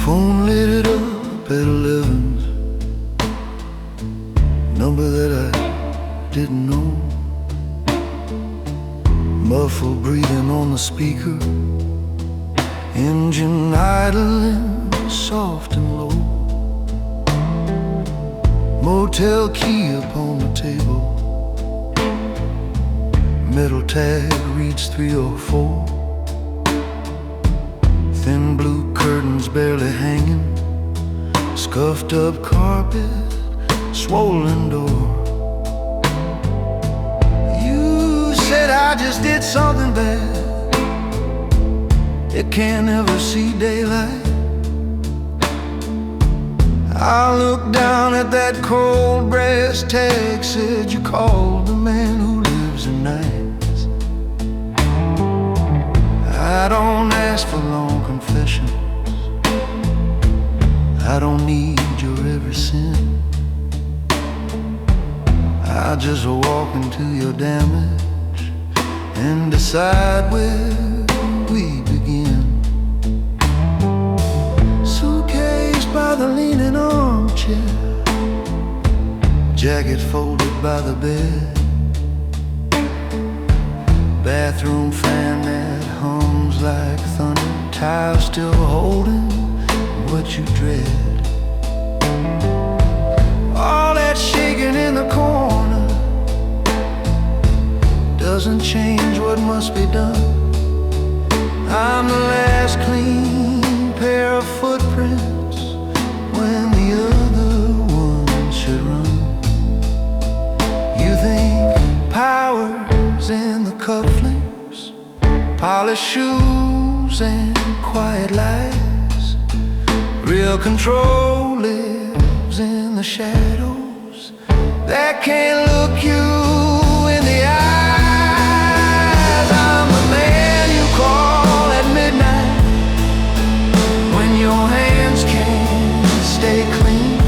Phone lit it up at 11, number that I didn't know. Muffled breathing on the speaker, engine idling soft and low. Motel key upon the table, metal tag reads 304. Thin blue curtains barely hanging, scuffed up carpet, swollen door. You said I just did something bad, it can't ever see daylight. I looked down at that cold brass tag, said you called the man who lives at night. I don't ask for long confessions, I don't need your every sin. I just walk into your damage and decide where we begin. Suitcase by the leaning armchair, jacket folded by the bed, bathroom fan that hums like thunder, tile still holding what you dread. All that shaking in the corner doesn't change what must be done. I'm the last clean pair of footprints when the other one should run. You think power's in the cufflinks, polished shoes and quiet lies. Real control lives in the shadows that can't look you in the eyes. I'm the man you call at midnight when your hands can't stay clean.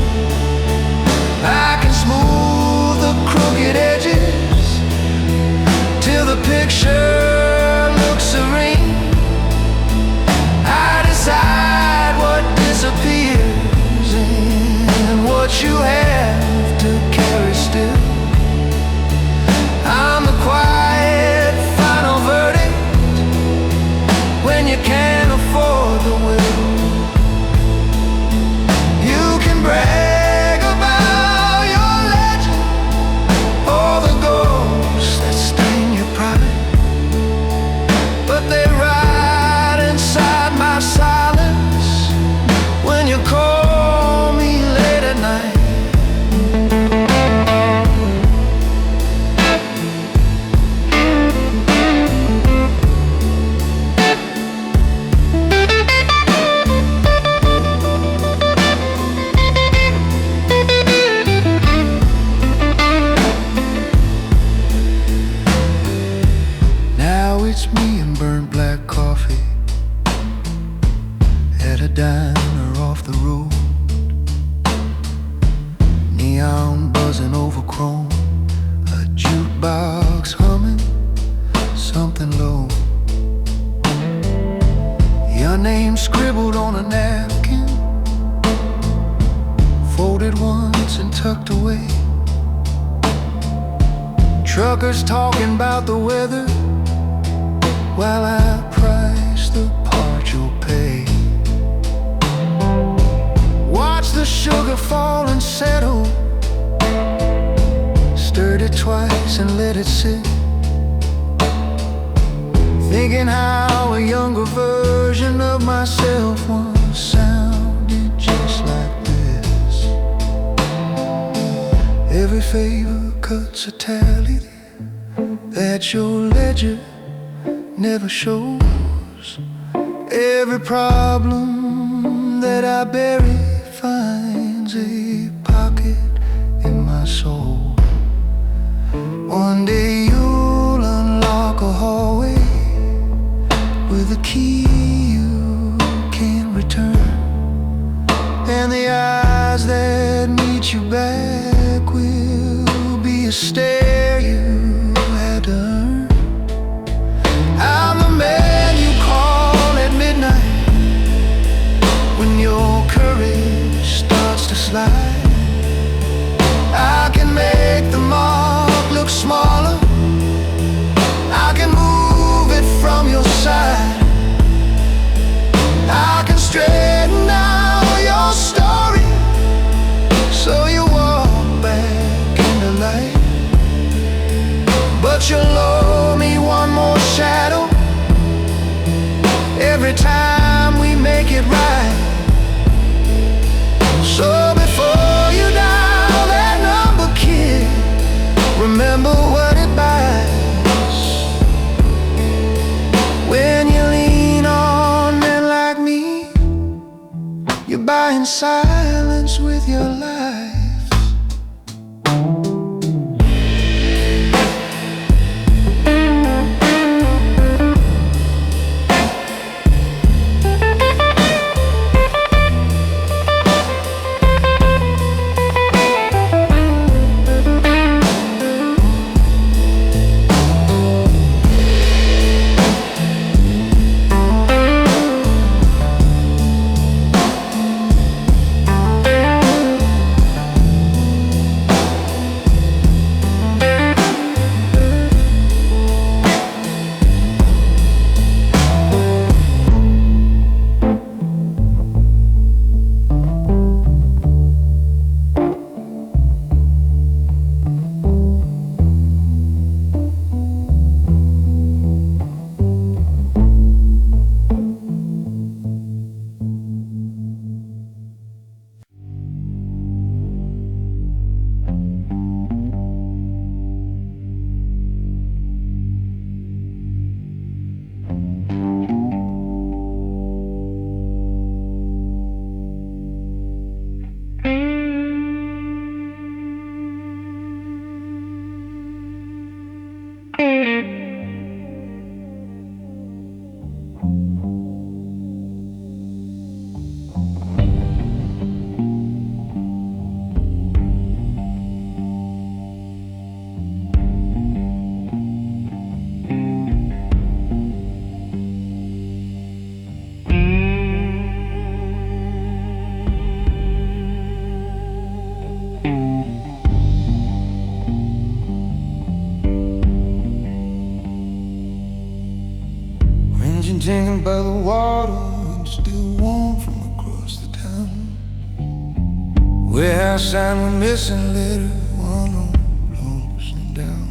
I can smooth the crooked edges till the picture looks serene. I decide what disappears and what you have to carry still. I'm the quiet final verdict when you can't afford the will. You can brag about your legend or the ghosts that stain your pride, but they ride inside my silence when you call me late at night. Now it's me and burnt black coffee at a diner off the road. Neon buzzing over chrome, a jukebox humming something low. Your name scribbled on a napkin, folded once and tucked away. Truckers talking about the weather while I price the part you'll pay. Watch the sugar fall and settle, stirred it twice and let it sit, thinking how a younger version of myself once sounded just like this. Every favor cuts a tally that your ledger never shows. Every problem that I bury finds a pocket in my soul. One day you'll unlock a hallway with a key you can't return, and the eyes that meet you back will be a stare you had to earn. I'm the man you call at midnight when your courage starts to slide. I can make the mark look smaller, I can move it from your side, I can straighten out your story so you walk back into light. But you'll owe me one more shadow every time we You're buying silence with your life. Engine by the water and still warm from across the town. Warehouse sign we're missing, letter one on closing down.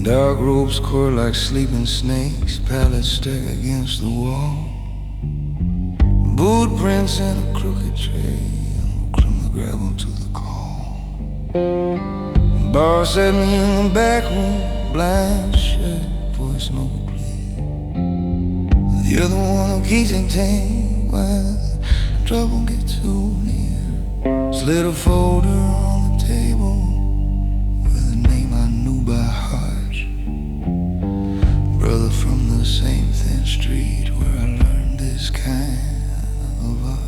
Dark ropes coil like sleeping snakes, pallets stacked against the wall. Boot prints in a crooked trail, criminal gravel to the call. Bar set me in the back room, blind shut, voice no. You're the one who keeps it tame when trouble gets too near. Slid a folder on the table with a name I knew by heart. Brother from the same thin street where I learned this kind of art.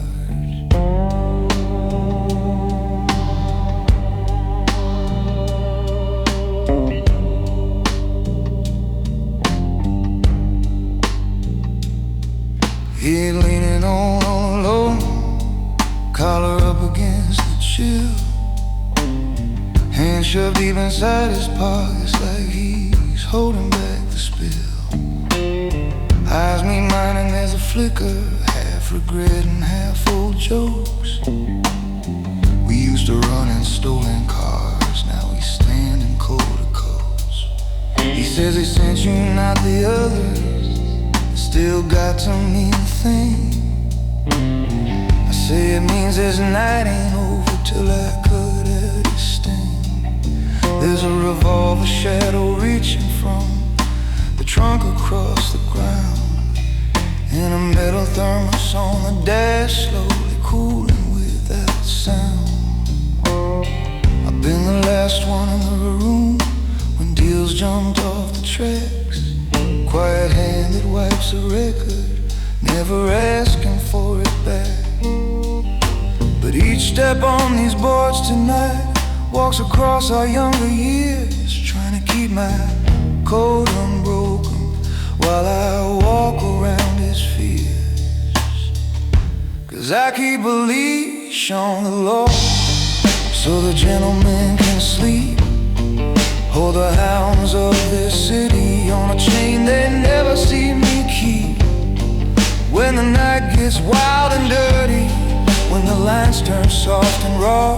He leaning on a low, collar up against the chill. Hand shoved deep inside his pockets like he's holding back the spill. Eyes meet mine and there's a flicker, half regret and half old jokes. We used to run in stolen cars, now we stand in cold coats. He says he sent you, not the others. Still got to mean a thing. I say it means this night ain't over till I cut at his sting. There's a revolver shadow reaching from the trunk across the ground, and a metal thermos on the dash slowly cooling without sound. I've been the last one in the room when deals jumped off the tracks. Quiet hand that wipes a record, never asking for it back. But each step on these boards tonight walks across our younger years, trying to keep my code unbroken while I walk around his fears. 'Cause I keep a leash on the law so the gentlemen can sleep. Hold the hounds of this city on a chain they never see me keep. When the night gets wild and dirty, when the lines turn soft and raw,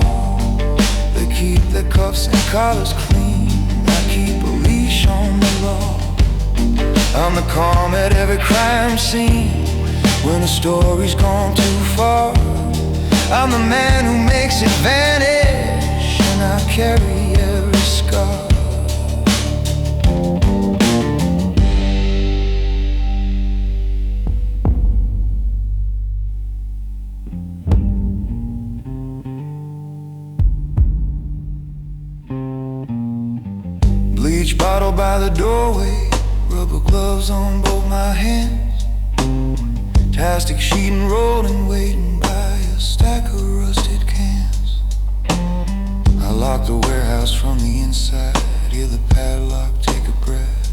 they keep their cuffs and collars clean. I keep a leash on the law. I'm the calm at every crime scene when the story's gone too far. I'm the man who makes it vanish, and I carry every scar. gloves on both my hands, plastic sheet and rolling, waiting by a stack of rusted cans. I lock the warehouse from the inside, hear the padlock take a breath.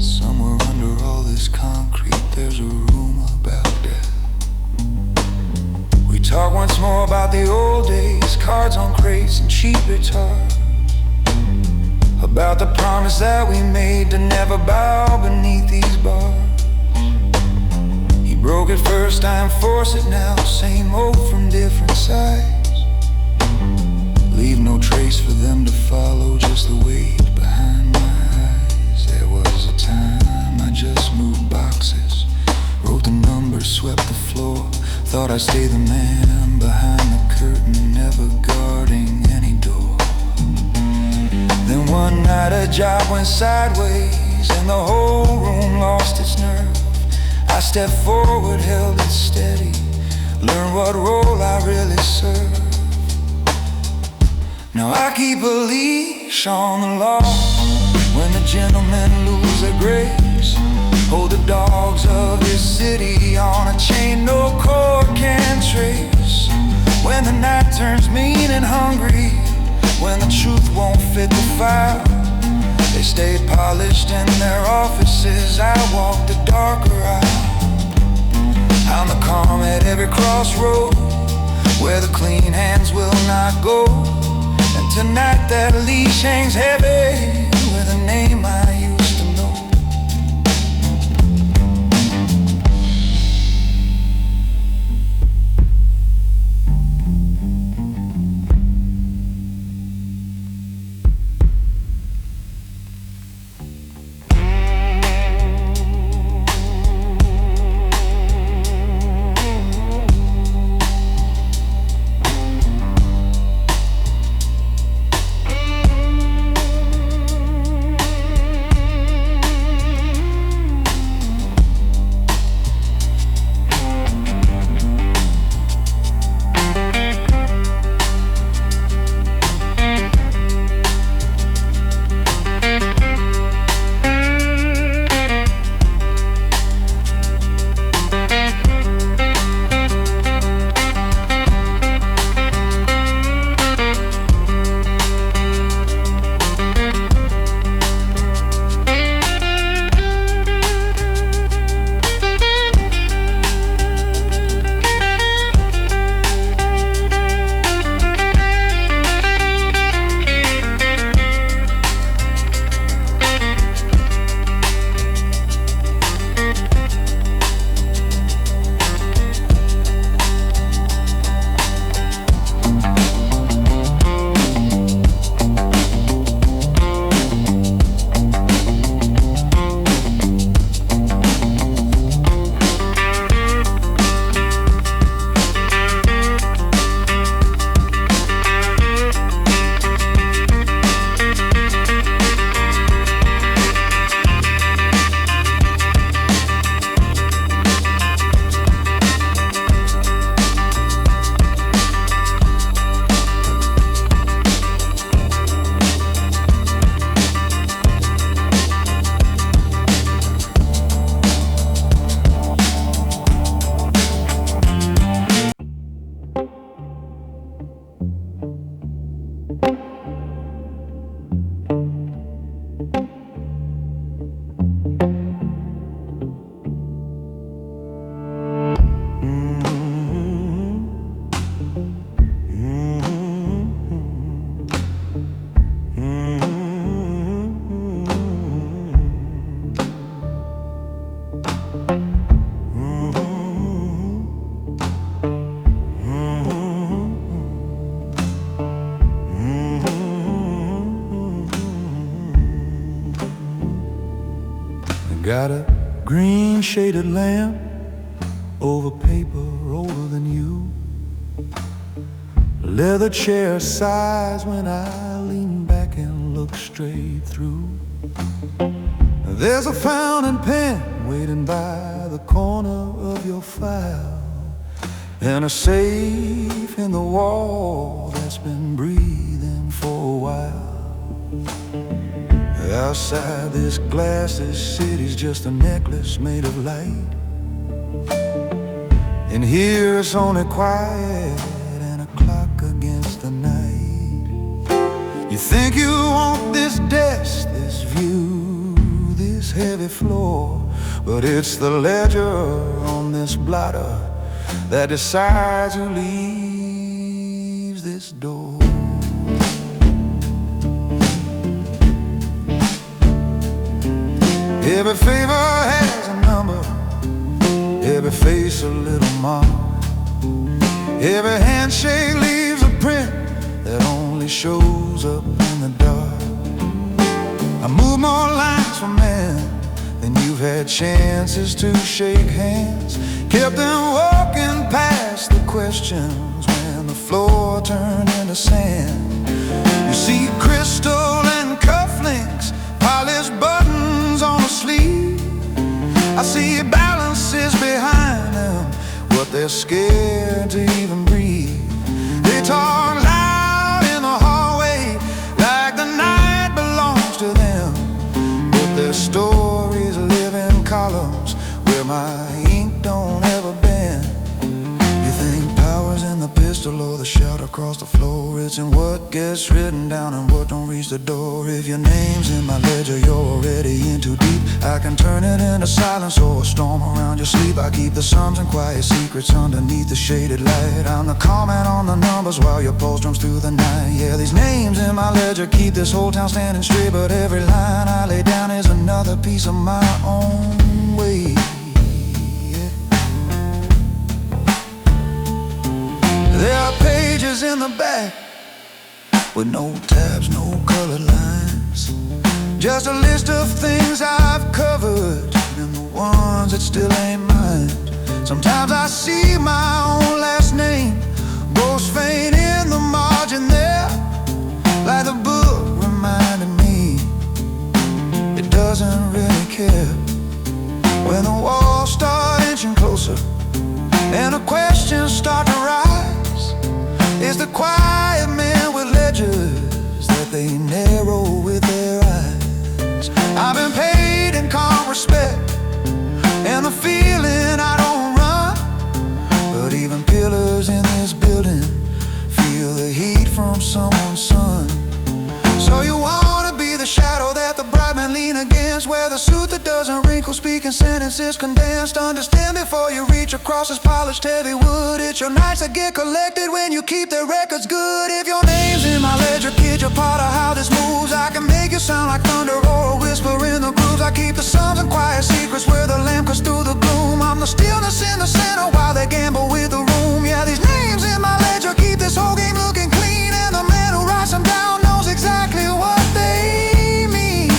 Somewhere under all this concrete there's a room about death. We talk once more about the old days, cards on crates and cheap guitars, about the promise that we made to never bow beneath these bars. He broke it first, I enforce it now, same old from different sides. Leave no trace for them to follow, just the weight behind my eyes. There was a time I just moved boxes, wrote the numbers, swept the floor. Thought I'd stay the man behind the curtain, never guarding any door. Then one night a job went sideways and the whole room lost its nerve. I stepped forward, held it steady, learned what role I really serve. Now I keep a leash on the law when the gentlemen lose their grace. Hold the dogs of this city on a chain no court can trace. When the night turns mean and hungry, when the truth won't fit the file, they stay polished in their offices. I walk the darker aisle. I'm the calm at every crossroad, where the clean hands will not go. And tonight that leash hangs heavy with a name I used to know. Got a green shaded lamp over paper older than you. Leather chair sighs when I lean back and look straight through. There's a fountain pen waiting by the corner of your file, and a safe in the wall that's been breathing for a while. Outside this glass, this city's just a necklace made of light. And here it's only quiet and a clock against the night. You think you want this desk, this view, this heavy floor, but it's the ledger on this blotter that decides who leaves this door. Every favor has a number, every face a little mark. Every handshake leaves a print that only shows up in the dark. I move more lines for men than you've had chances to shake hands. Kept them walking past the questions when the floor turned into sand. You see crystal and cufflinks, polished buttons on a sleeve. I see balances behind them, what they're scared to even breathe. They talk loud in the hallway like the night belongs to them, but their stories live in columns where my ink don't ever bend. You think power's in the pistol or the shout across the floor? It's in what gets written down and what don't reach the door. If your name's in my ledger, you're already in too deep. I can turn it into silence or a storm around your sleep. I keep the sums and quiet secrets underneath the shaded light. I'm the comment on the numbers while your pulse drums through the night. Yeah, these names in my ledger keep this whole town standing straight, but every line I lay down is another piece of my own weight. There are pages in the back with no tabs, no colored lines, just a list of things I've covered and the ones that still ain't mine. Sometimes I see my own last name ghost faint in the margin there, like the book reminded me it doesn't really care. When the walls start inching closer and the questions start to rise, it's the quiet man with ledgers that they narrow with their eyes. I've been paid in calm respect and the feeling I don't run, but even pillars in this building feel the heat from someone's sun. So you wanna be the shadow that the bright men lean against, wear the suit that doesn't wrinkle, speaking sentences condensed. Understand before you reach across this polished heavy wood. It's your nights that get collected when you keep their records good. If your name's in my ledger, kid, you're part of how this moves. I can make you sound like thunder or a whisper in the grooves. I keep the sums and quiet secrets where the lamp cuts through the gloom. I'm the stillness in the center while they gamble with the room. Yeah, these names in my ledger keep this whole game looking clean, and the man who writes them down knows exactly what they mean.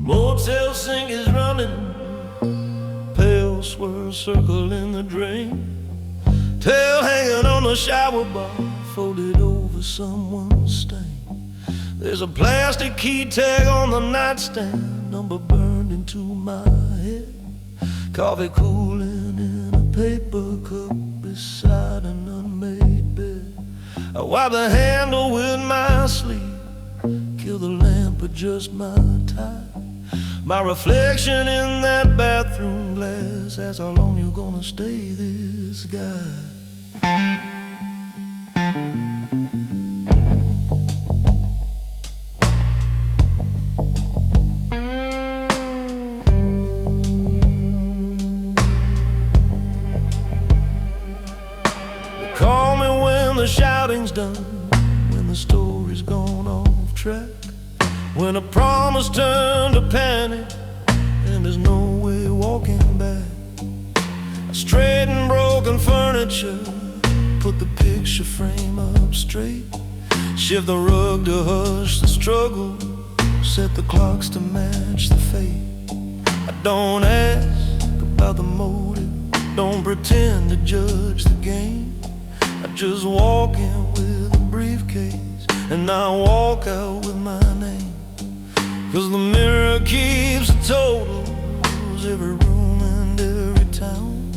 Motel sink is running, pale swirl circle in the drain, tail hanging on the shower bar, folded over someone's stain. There's a plastic key tag on the nightstand, number burned into my head. Coffee cooling in a paper cup beside an unmade bed. I wipe the handle with my sleeve, kill the lamp, adjust my tie. My reflection in that bathroom glass asks how long you gonna stay this guy. Call me when the shouting's done, when the story's gone off track, when a promise turned to panic and there's no way walking back. I straighten broken furniture, put the picture frame up straight, shift the rug to hush the struggle, set the clocks to match the fate. I don't ask about the motive, don't pretend to judge the game. I just walk in with a briefcase and I walk out with my name. 'Cause the mirror keeps the totals, every room and every town,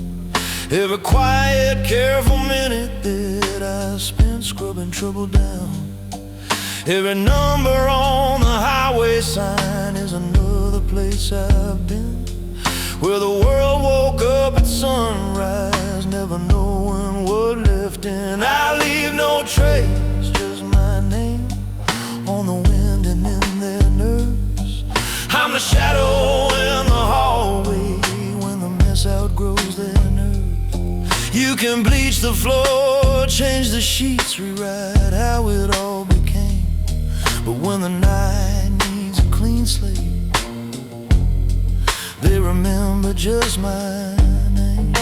every quiet, careful minute that I spent scrubbing trouble down. Every number on the highway sign is another place I've been, where the world woke up at sunrise, never knowing what left in. I leave no trace, just my name on the wind and in their nerves. I'm the shadow in the hallway when the mess outgrows their nerves. You can bleach the floor, change the sheets, rewrite how it all became, but when the night needs a clean slate, they remember just my name.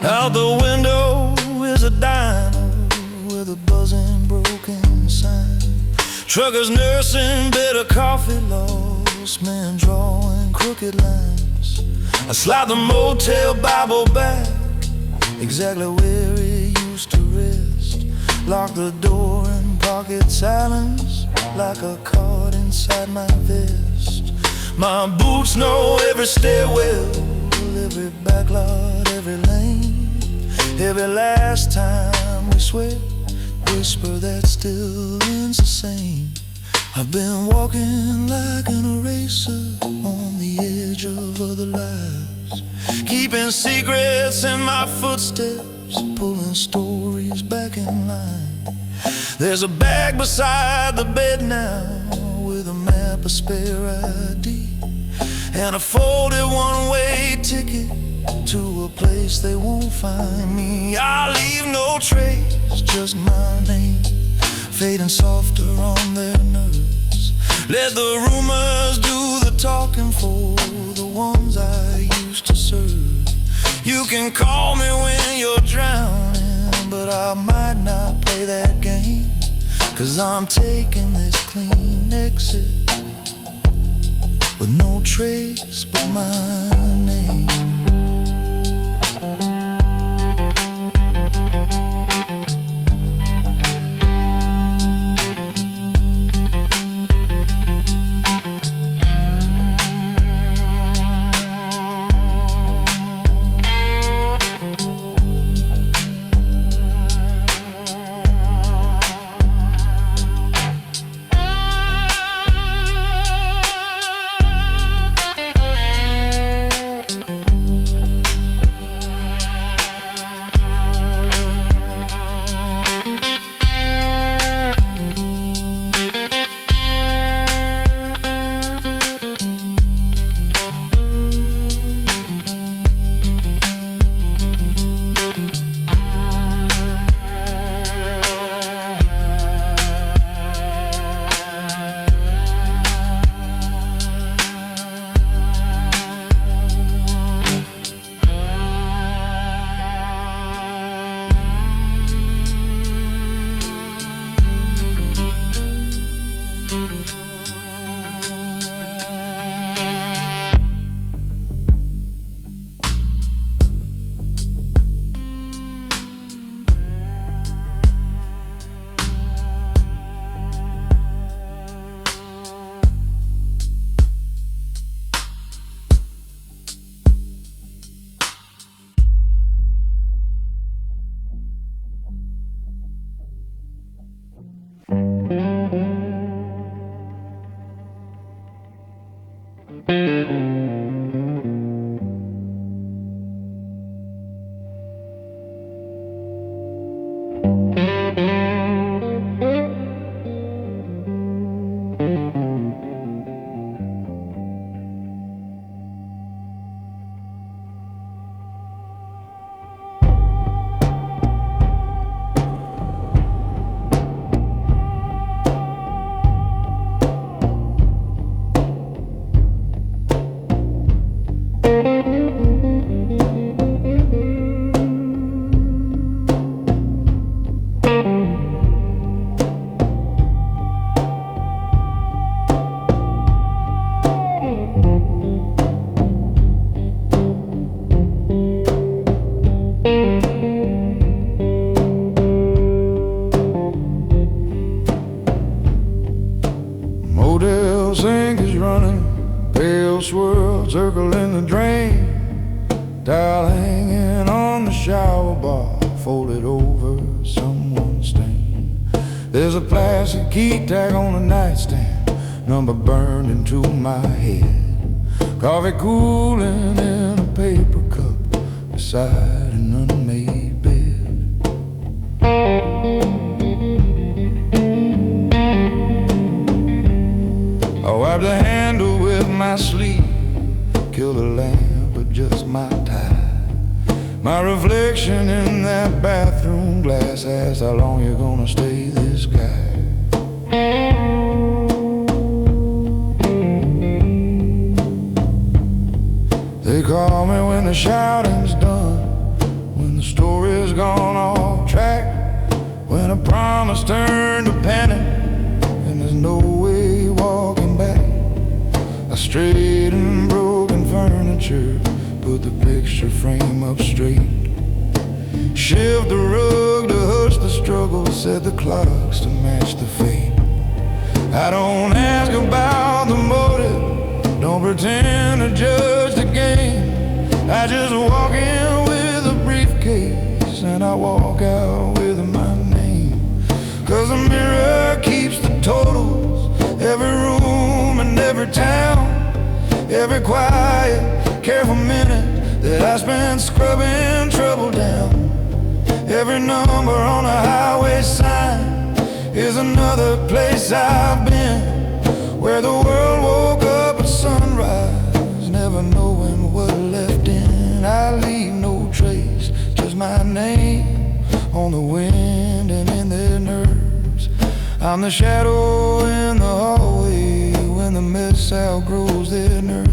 Out the window is a diner with a buzzing broken sign, truckers nursing bitter coffee, lost men drawing crooked lines. I slide the motel Bible back exactly where it used to rest, lock the door and pocket silence like a card inside my vest. My boots know every stairwell, every backlot, every lane, every last time we sweat, whisper that still ends the same. I've been walking like an eraser on the edge of other lives, keeping secrets in my footsteps, pulling stories back in line. There's a bag beside the bed now with a map of spare ID and a folded one-way ticket to a place they won't find me. I leave no trace, just my name fading softer on their nerves. Let the rumors do the talking for the ones I used to serve. You can call me when you're drowning, but I might not play that game, 'cause I'm taking this clean exit with no trace but my name. Motel sink is running, pale swirl circling the drain. Towel hanging on the shower bar, folded over someone's stain. There's a plastic key tag on the nightstand, number burned into my head. Coffee cooling in a paper cup beside an unmade bed. I wipe the handle with my sleeve, kill the lamp with just my tie. My reflection in that bathroom glass asks, how long you gonna stay this guy? They call me when the shouting's done, when the story's gone off track, when a promise turned to panic and there's no way walking back. I straighten broken furniture, put the picture frame up straight, shift the rug to hush the struggle, set the clocks to match the fate. I don't ask about the motive, don't pretend to judge the game. I just walk in with a briefcase and I walk out with my name. 'Cause the mirror keeps the totals, every room and every town, every quiet, careful minute that I spent scrubbing trouble down. Every number on a highway sign is another place I've been, where the world woke up at sunrise, never knowing what left in. I leave no trace, just my name on the wind and in their nerves. I'm the shadow in the hallway when the mess outgrows their nerve.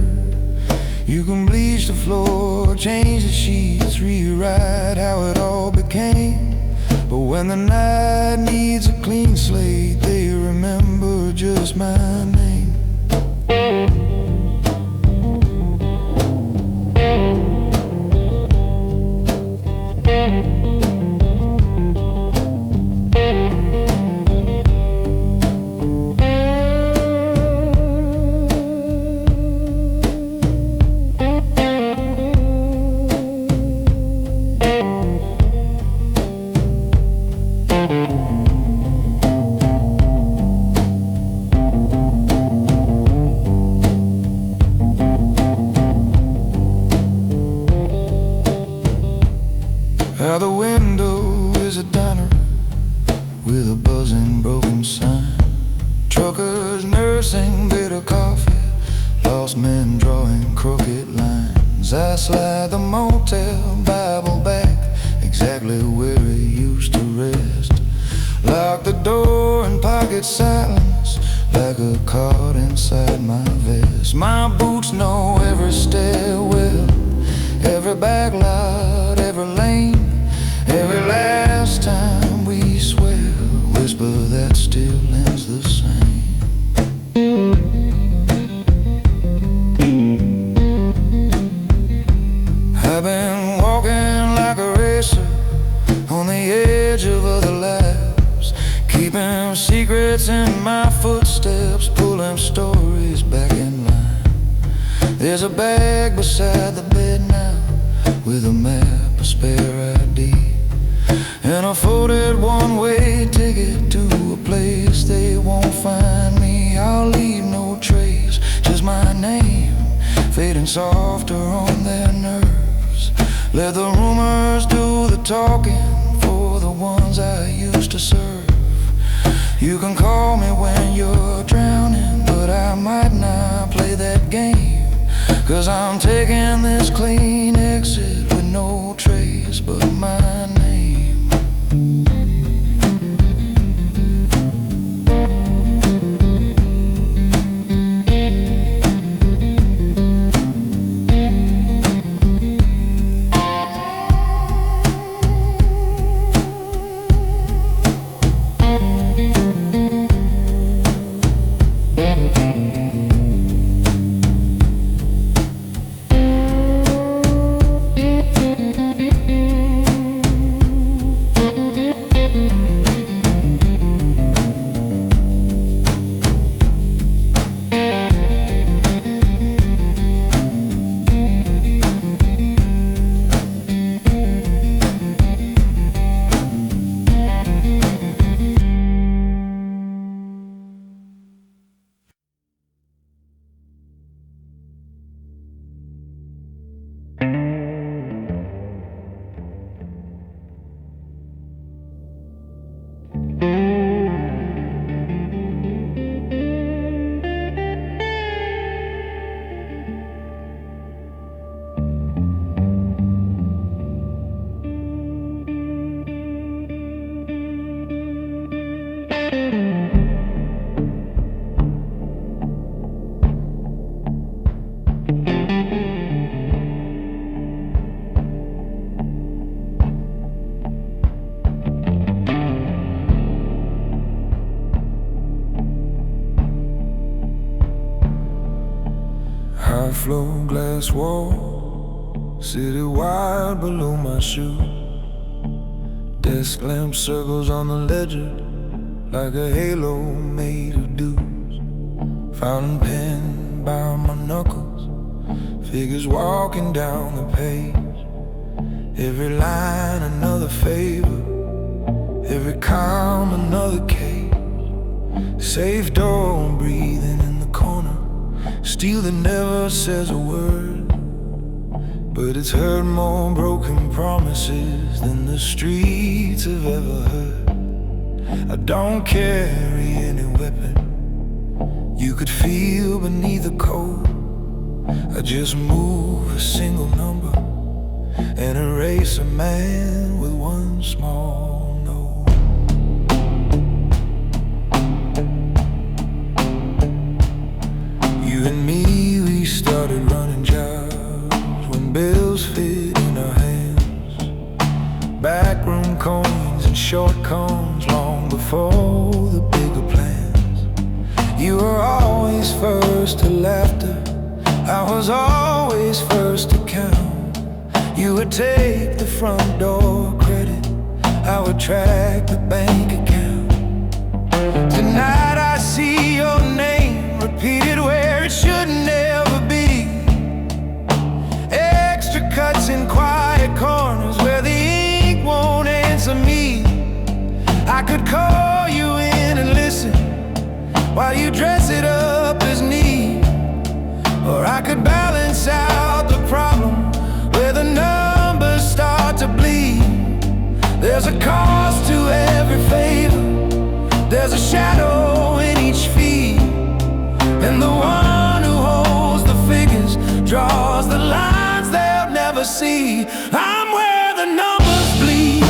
You can bleach the floor, change the sheets, rewrite how it all became. But when the night needs a clean slate, they remember just my name. Out the window is a diner with a buzzing broken sign. Truckers nursing bitter coffee, lost men drawing crooked lines. I slide the motel Bible back exactly where it used to rest. Lock the door and pocket silence like a card inside my vest. My boots know every stairwell, every back lot, every lane. Every last time we swear, whisper that still ends the same. I've been walking like a racer on the edge of other lives, keeping secrets in my footsteps, pulling stories back in line. There's a bag beside the bed now with a map, a spare ID, and a folded one-way ticket to a place they won't find me. I'll leave no trace, just my name fading softer on their nerves. Let the rumors do the talking for the ones I used to serve. You can call me when you're drowning, but I might not play that game, 'cause I'm taking this clean exit with no trace but my name. High floor glass wall, city wide below my shoe. Desk lamp circles on the ledger like a halo made of dews. Fountain pen by my knuckles, figures walking down the page. Every line another favor, every calm another cage. Safe door breathing in the corner, steel that never says a word, but it's heard more broken promises than the streets have ever heard. I don't carry any weapon you could feel beneath the coat. I just move a single number and erase a man with one small note. You and me, we started running jobs when bills fit in our hands. Backroom coins and short cones long before the bigger plans. You were always first to laughter, I was always first to count. You would take the front door credit, I would track the bank account. Tonight I see your name repeated where it should never be. Extra cuts in quiet corners where the ink won't answer me. I could call you in and listen while you dress it up as neat, or I could balance out the problem where the numbers start to bleed. There's a cost to every favor, there's a shadow in each fee, and the one who holds the figures draws the lines they'll never see. I'm where the numbers bleed,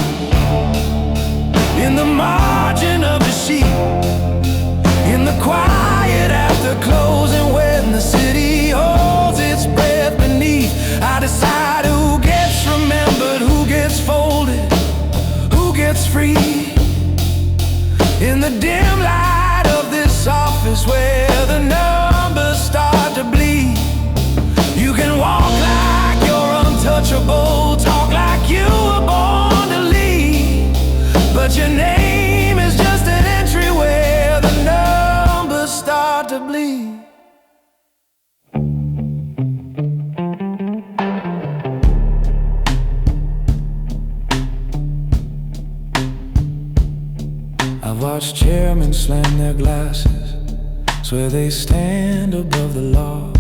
in the margin of the sheet, in the quiet after closing, when the city holds its breath beneath. I decide who gets remembered, who gets folded, who gets free. In the dim light of this office where the numbers start to bleed, you can walk like you're untouchable, talk like you were born to lead, but your name is just an entry where the numbers start to bleed. I've watched chairmen slam their glasses, swear they stand above the law,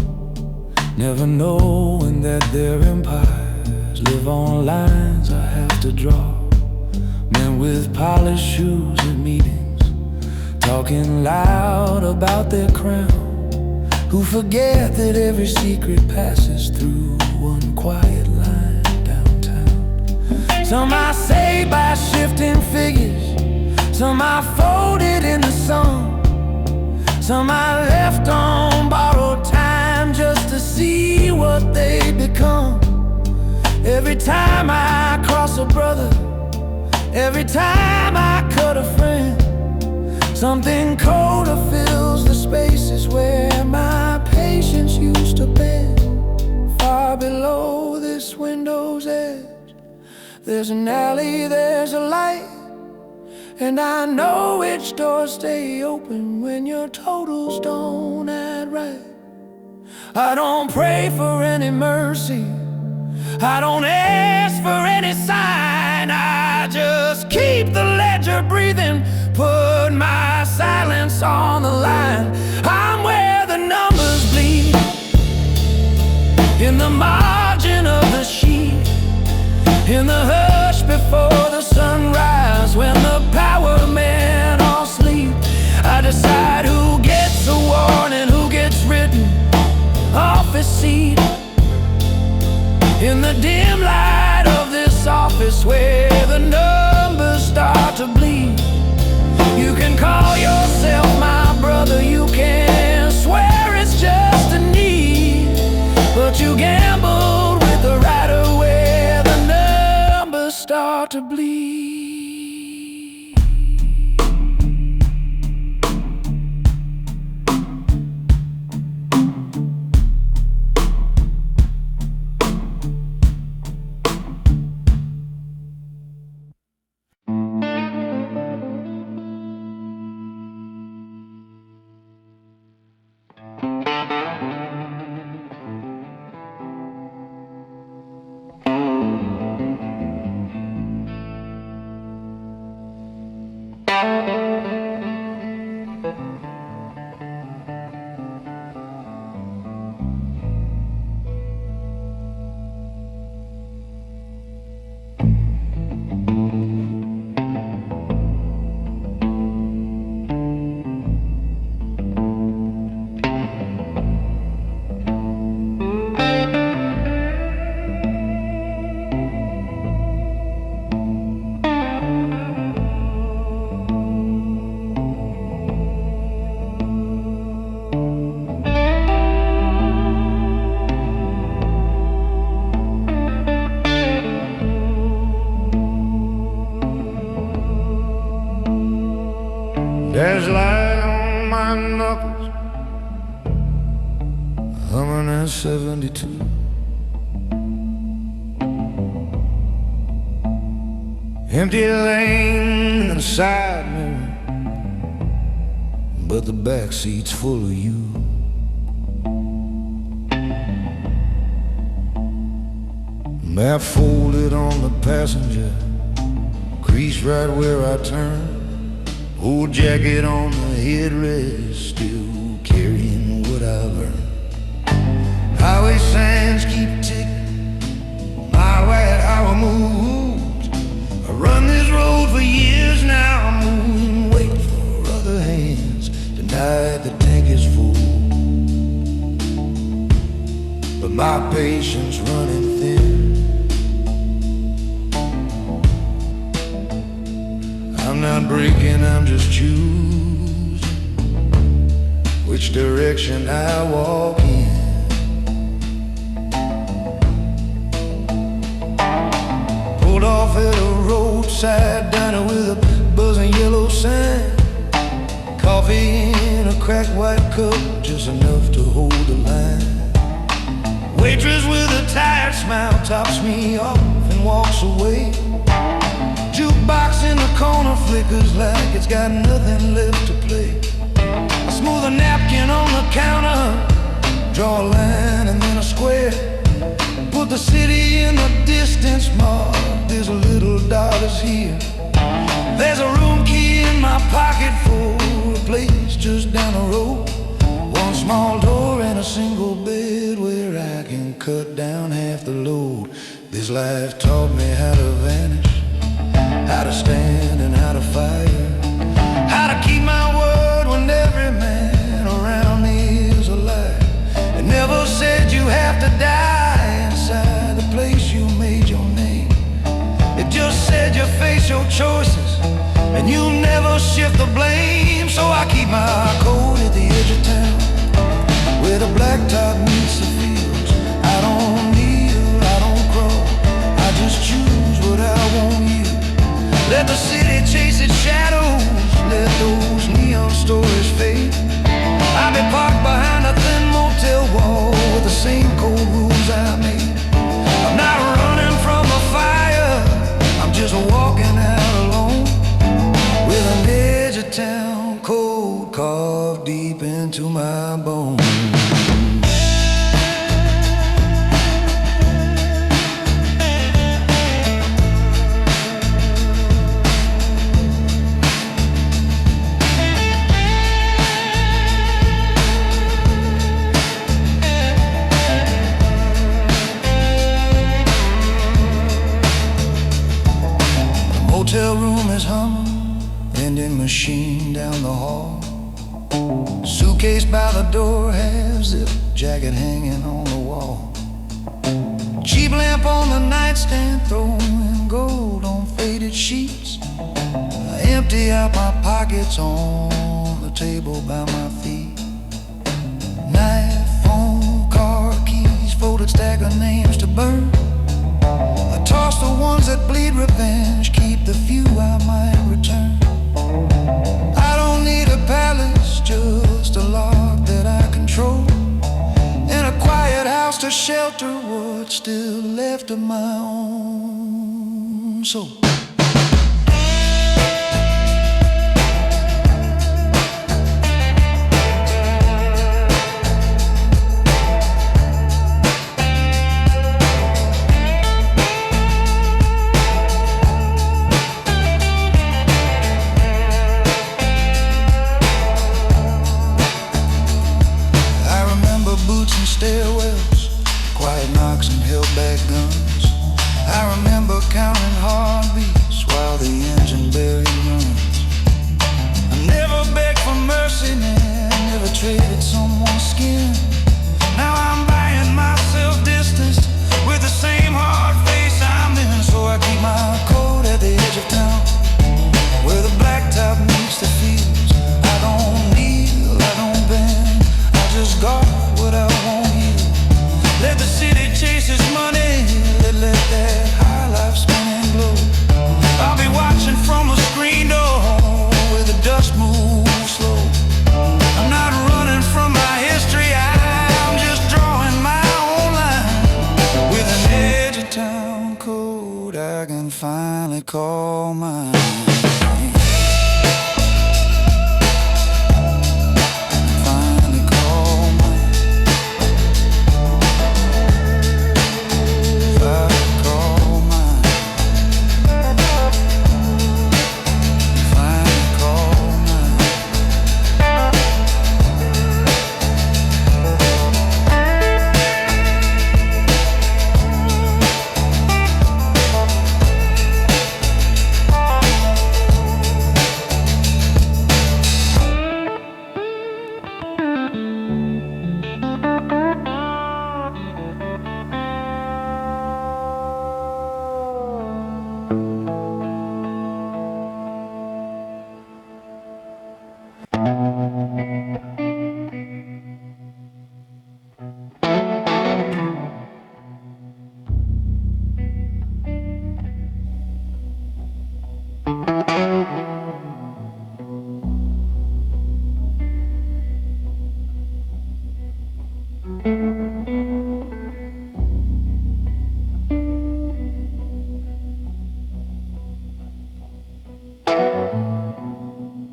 never knowing that their empires live on lines I have to draw. Men with polished shoes at meetings, talking loud about their crown, who forget that every secret passes through one quiet line downtown. Some I say by shifting figures, some I folded in the sun, some I left on borrowed time just to see what they become. Every time I cross a brother, every time I cut a friend, something colder fills the spaces where my patience used to bend. Far below this window's edge, there's an alley, there's a light, and I know which doors stay open when your totals don't add right. I don't pray for any mercy, I don't ask for any sign, I just keep the ledger breathing, put my silence on the line. I'm where the numbers bleed, in the margin of the sheet, in the hush before the sunrise, when the power men all sleep. I decide who gets a warning, who gets written off his seat. In the dim light of this office where the numbers start to bleed, you can call yourself my brother, you can swear it's just a need, but you gambled with the rider where the numbers start to bleed. There's light on my knuckles, humming at 72. Empty lane and side mirror, but the back seat's full of you. Map folded on the passenger, crease right where I turn. Old jacket on the headrest, still carrying what I've earned. Highway signs keep ticking, my white hour moves. I run this road for years now, I'm moving, wait for other hands. Tonight the tank is full, but my patience running thin. I'm not breaking, I'm just choosing which direction I walk in. Pulled off at a roadside diner with a buzzing yellow sign. Coffee in a cracked white cup, just enough to hold the line. Waitress with a tired smile tops me off and walks away. Jukebox in the corner flickers like it's got nothing left to play. I smooth a napkin on the counter, draw a line and then a square. Put the city in the distance mark, there's a little dollars here. There's a room key in my pocket for a place just down the road. One small door and a single bed where I can cut down half the load. This life taught me how to vanish, how to stand and how to fire, how to keep my word when every man around me is a liar. It never said you have to die inside the place you made your name. It just said you face your choices and you never shift the blame. So I keep my coat at the edge of town, where the blacktop meets the fields. I don't kneel, I don't crawl, I just choose what I won't yield. Let the city chase its shadows, let those neon stories fade. I'll be parked behind a thin motel wall with the same cold rules I made. I'm not running from a fire, I'm just walking out alone, with an edge of town code carved deep into my bones. Hotel room is humming, vending machine down the hall. Suitcase by the door, half zip jacket hanging on the wall. Cheap lamp on the nightstand, throwing gold on faded sheets. I empty out my pockets on the table by my feet. Knife, phone, car keys, folded stack of names to burn. I toss the ones that bleed revenge, keep the few I might return. I don't need a palace, just a lock that I control, and a quiet house to shelter what's still left of my own soul. Stairwells, quiet knocks and held back guns. I remember counting heartbeats while the engine barely runs. I never begged for mercy, man, never traded someone's skin. Now I'm buying myself distance with the same hard face I'm in. So I keep my coat at the edge of town, where the blacktop meets the fields. I don't kneel, I don't bend, I just guard what I want. Let the city chase its money, let that high life spin and glow. I'll be watching from a screen door where the dust moves slow. I'm not running from my history, I'm just drawing my own line. With an edge of town code I can finally call mine.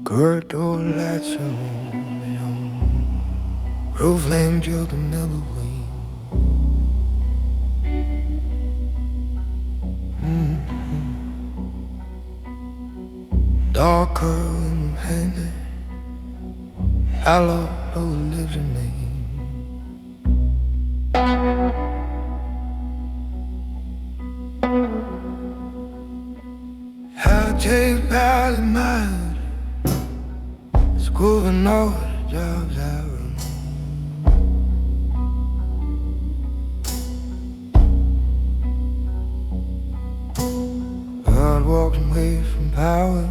Garage door lights are on, roof flame joke another way. Dark curl in my hand, I love who lives in me. How Grooving over the jobs I remember. God walked away from power.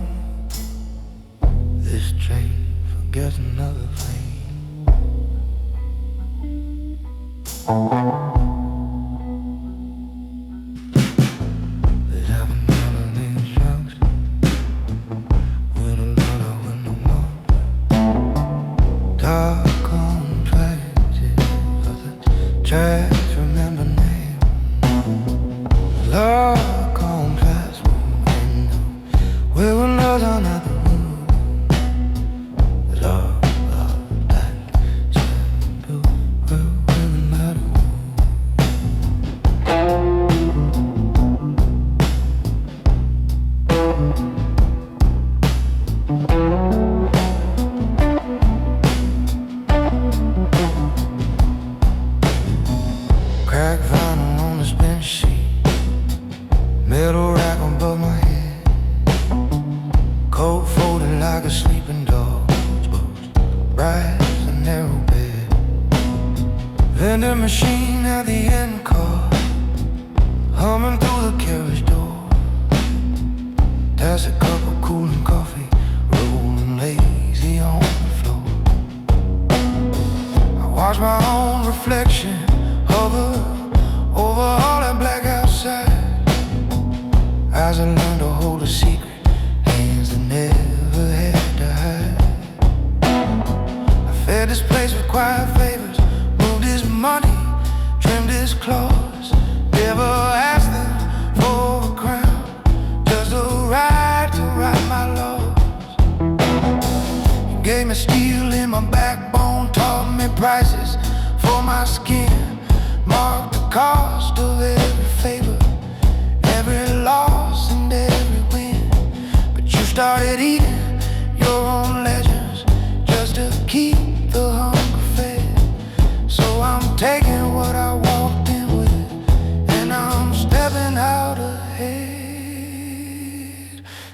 This train forgets another thing. There's happened down in these junction with a lot of window more dark on tragedy, but the tracks remember name. Dark on tracks window with another night. Crack vinyl on the bench sheet, metal rack above my head, coat folded like a sleeping dog, bright as a narrow bed, vending machine at the end car, humming through the carriage door, that's a cup of cooling coffee, rolling lazy on the floor. I watch my own reflection hover over all that black outside, as I learn to hold a secret, hands that never had to hide. I fed this place with quiet favors, moved his money, trimmed his claws, never asked them for a crown, just a right to write my laws. He gave me steel in my backbone, taught me prices for my skin, marked the cost of every favor, every loss and every win. But you started eating your own legends just to keep the hunger fed. So I'm taking what I walked in with, and I'm stepping out ahead.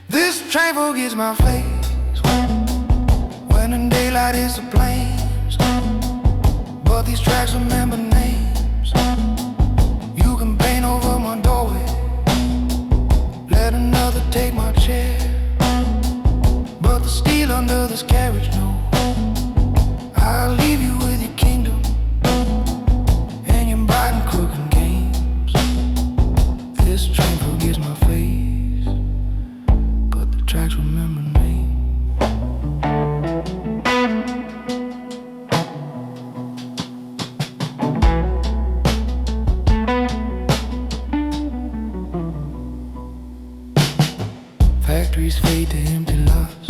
This train forgets my face when the daylight hits the plains, but these tracks remember names. You can paint over my doorway, let another take my chair, but the steel under this carriage knows I'll leave you with your kingdom and your bright and crooked games. This train forgets my face, but the tracks remember names. Factories fade to empty lots,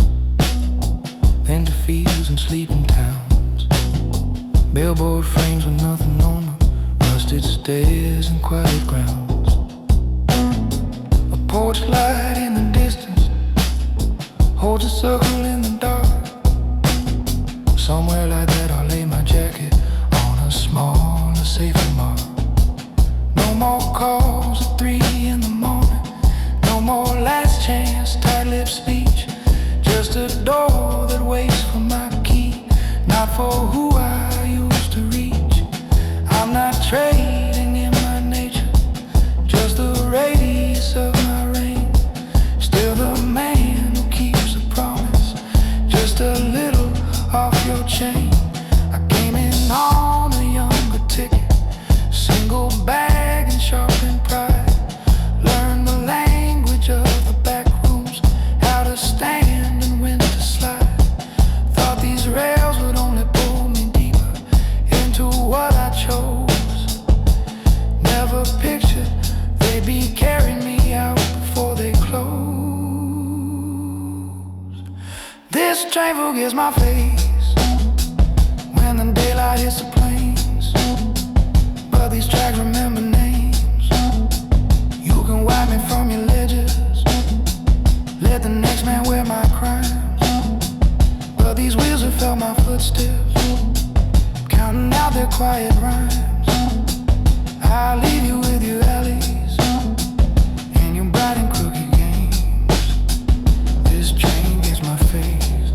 then to fields and sleeping towns, billboard frames with nothing on them, rusted stairs and quiet grounds. A porch light in the distance holds a circle in the dark. Somewhere like that I'll lay my jacket on a smaller, safer mark. No more calls at 3 in the morning, no more last chance, tight-lipped speech, just a door that waits for my key, not for who I used to reach. I'm not trading in my nature, just the radius of my range, still the man who keeps a promise, just a little off your chain. I came in on a younger ticket, single bag and sharpened pride, learned the language of the back rooms, how to stand and when to slide. Thought these rails would only pull me deeper into what I chose. Never pictured they'd be carrying me out before they close. This train forgets my face when the daylight hits the plains, but these tracks remember names. You can wipe me from your ledgers, let the next man wear my crimes, but these wheels have felt my footsteps, counting out their quiet rhymes. I'll leave you with your alleys and your bright and crooked games. This train gets my face,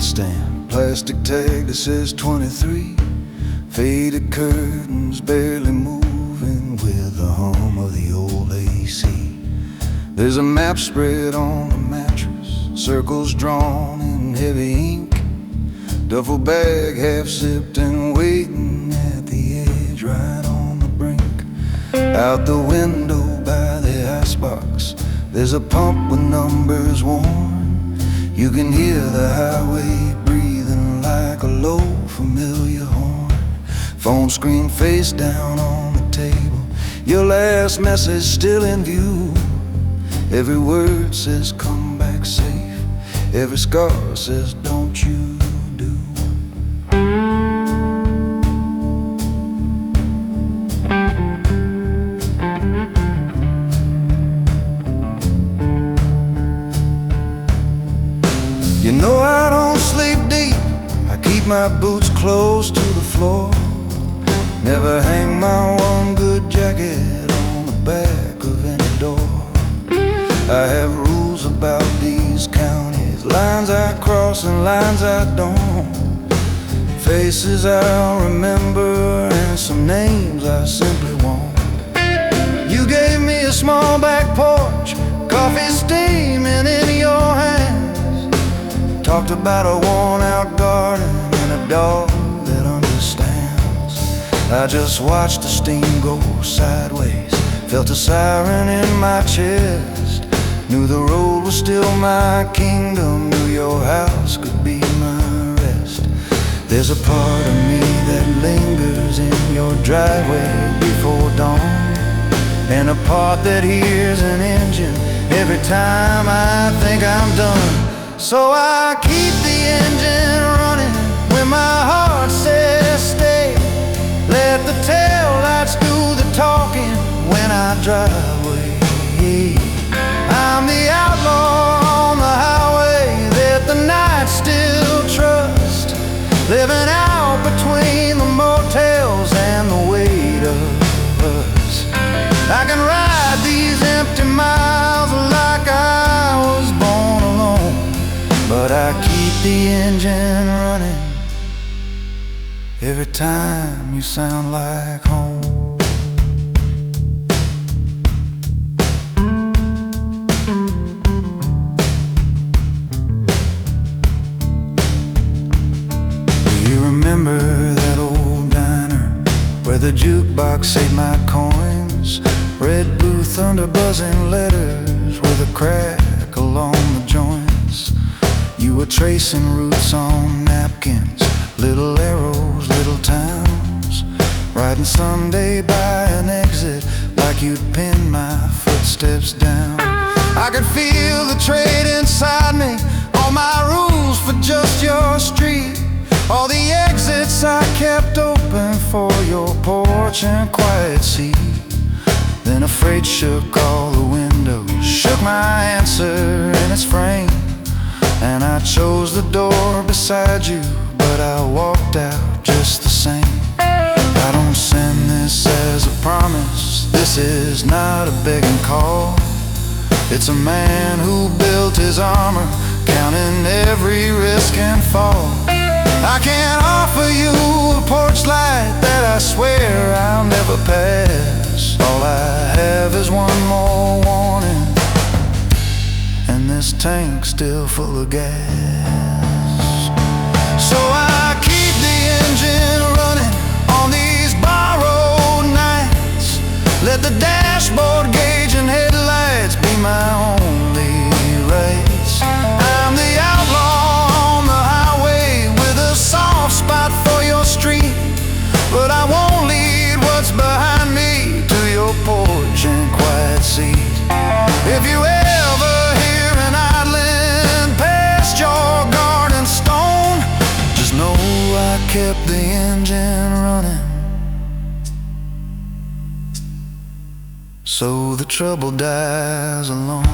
nightstand, plastic tag that says 23. Faded curtains barely moving with the hum of the old AC. There's a map spread on the mattress, circles drawn in heavy ink. Duffel bag half zipped and waiting at the edge, right on the brink. Out the window by the icebox, there's a pump with numbers worn. You can hear the highway breathing like a low familiar horn. Phone screen face down on the table, your last message still in view. Every word says come back safe, every scar says don't you do. You know I don't sleep deep, I keep my boots close to the floor. Never hang my one good jacket on the back of any door. I have rules about these counties, lines I cross and lines I don't. Faces I'll remember and some names I simply won't. You gave me a small back porch, coffee steaming in your hands. Talked about a worn out garden and a dog that understands. I just watched the steam go sideways, felt a siren in my chest. Knew the road was still my kingdom, knew your house could be my rest. There's a part of me that lingers in your driveway before dawn, and a part that hears an engine every time I think I'm done. So I keep the engine running when my heart says stay. Let the tail lights do the talking when I drive away. I'm the outlaw on the highway that the night still trusts, living out between the motels and the weight of us. I can ride these empty miles like I was born alone, but I keep the engine running every time you sound like home. Remember that old diner where the jukebox saved my coins? Red booth under buzzing letters with a crack along the joints. You were tracing routes on napkins, little arrows, little towns. Riding someday by an exit like you'd pin my footsteps down. I could feel the trade inside me, all my rules for just your street. All the exits I kept open for your porch and quiet seat. Then a freight shook all the windows, shook my answer in its frame. And I chose the door beside you, but I walked out just the same. I don't send this as a promise, this is not a begging call. It's a man who built his armor, counting every risk and fall. I can't offer you a porch light that I swear I'll never pass. All I have is one more warning, and this tank's still full of gas. So I keep the engine running on these borrowed nights. Let the dashboard gauge and headlights be my only rights. I'm the outlaw on the highway with a soft spot for your street, but I won't lead what's behind me to your porch and quiet seat. If you ever hear an idling past your garden stone, just know I kept the engine running, so the trouble dies alone.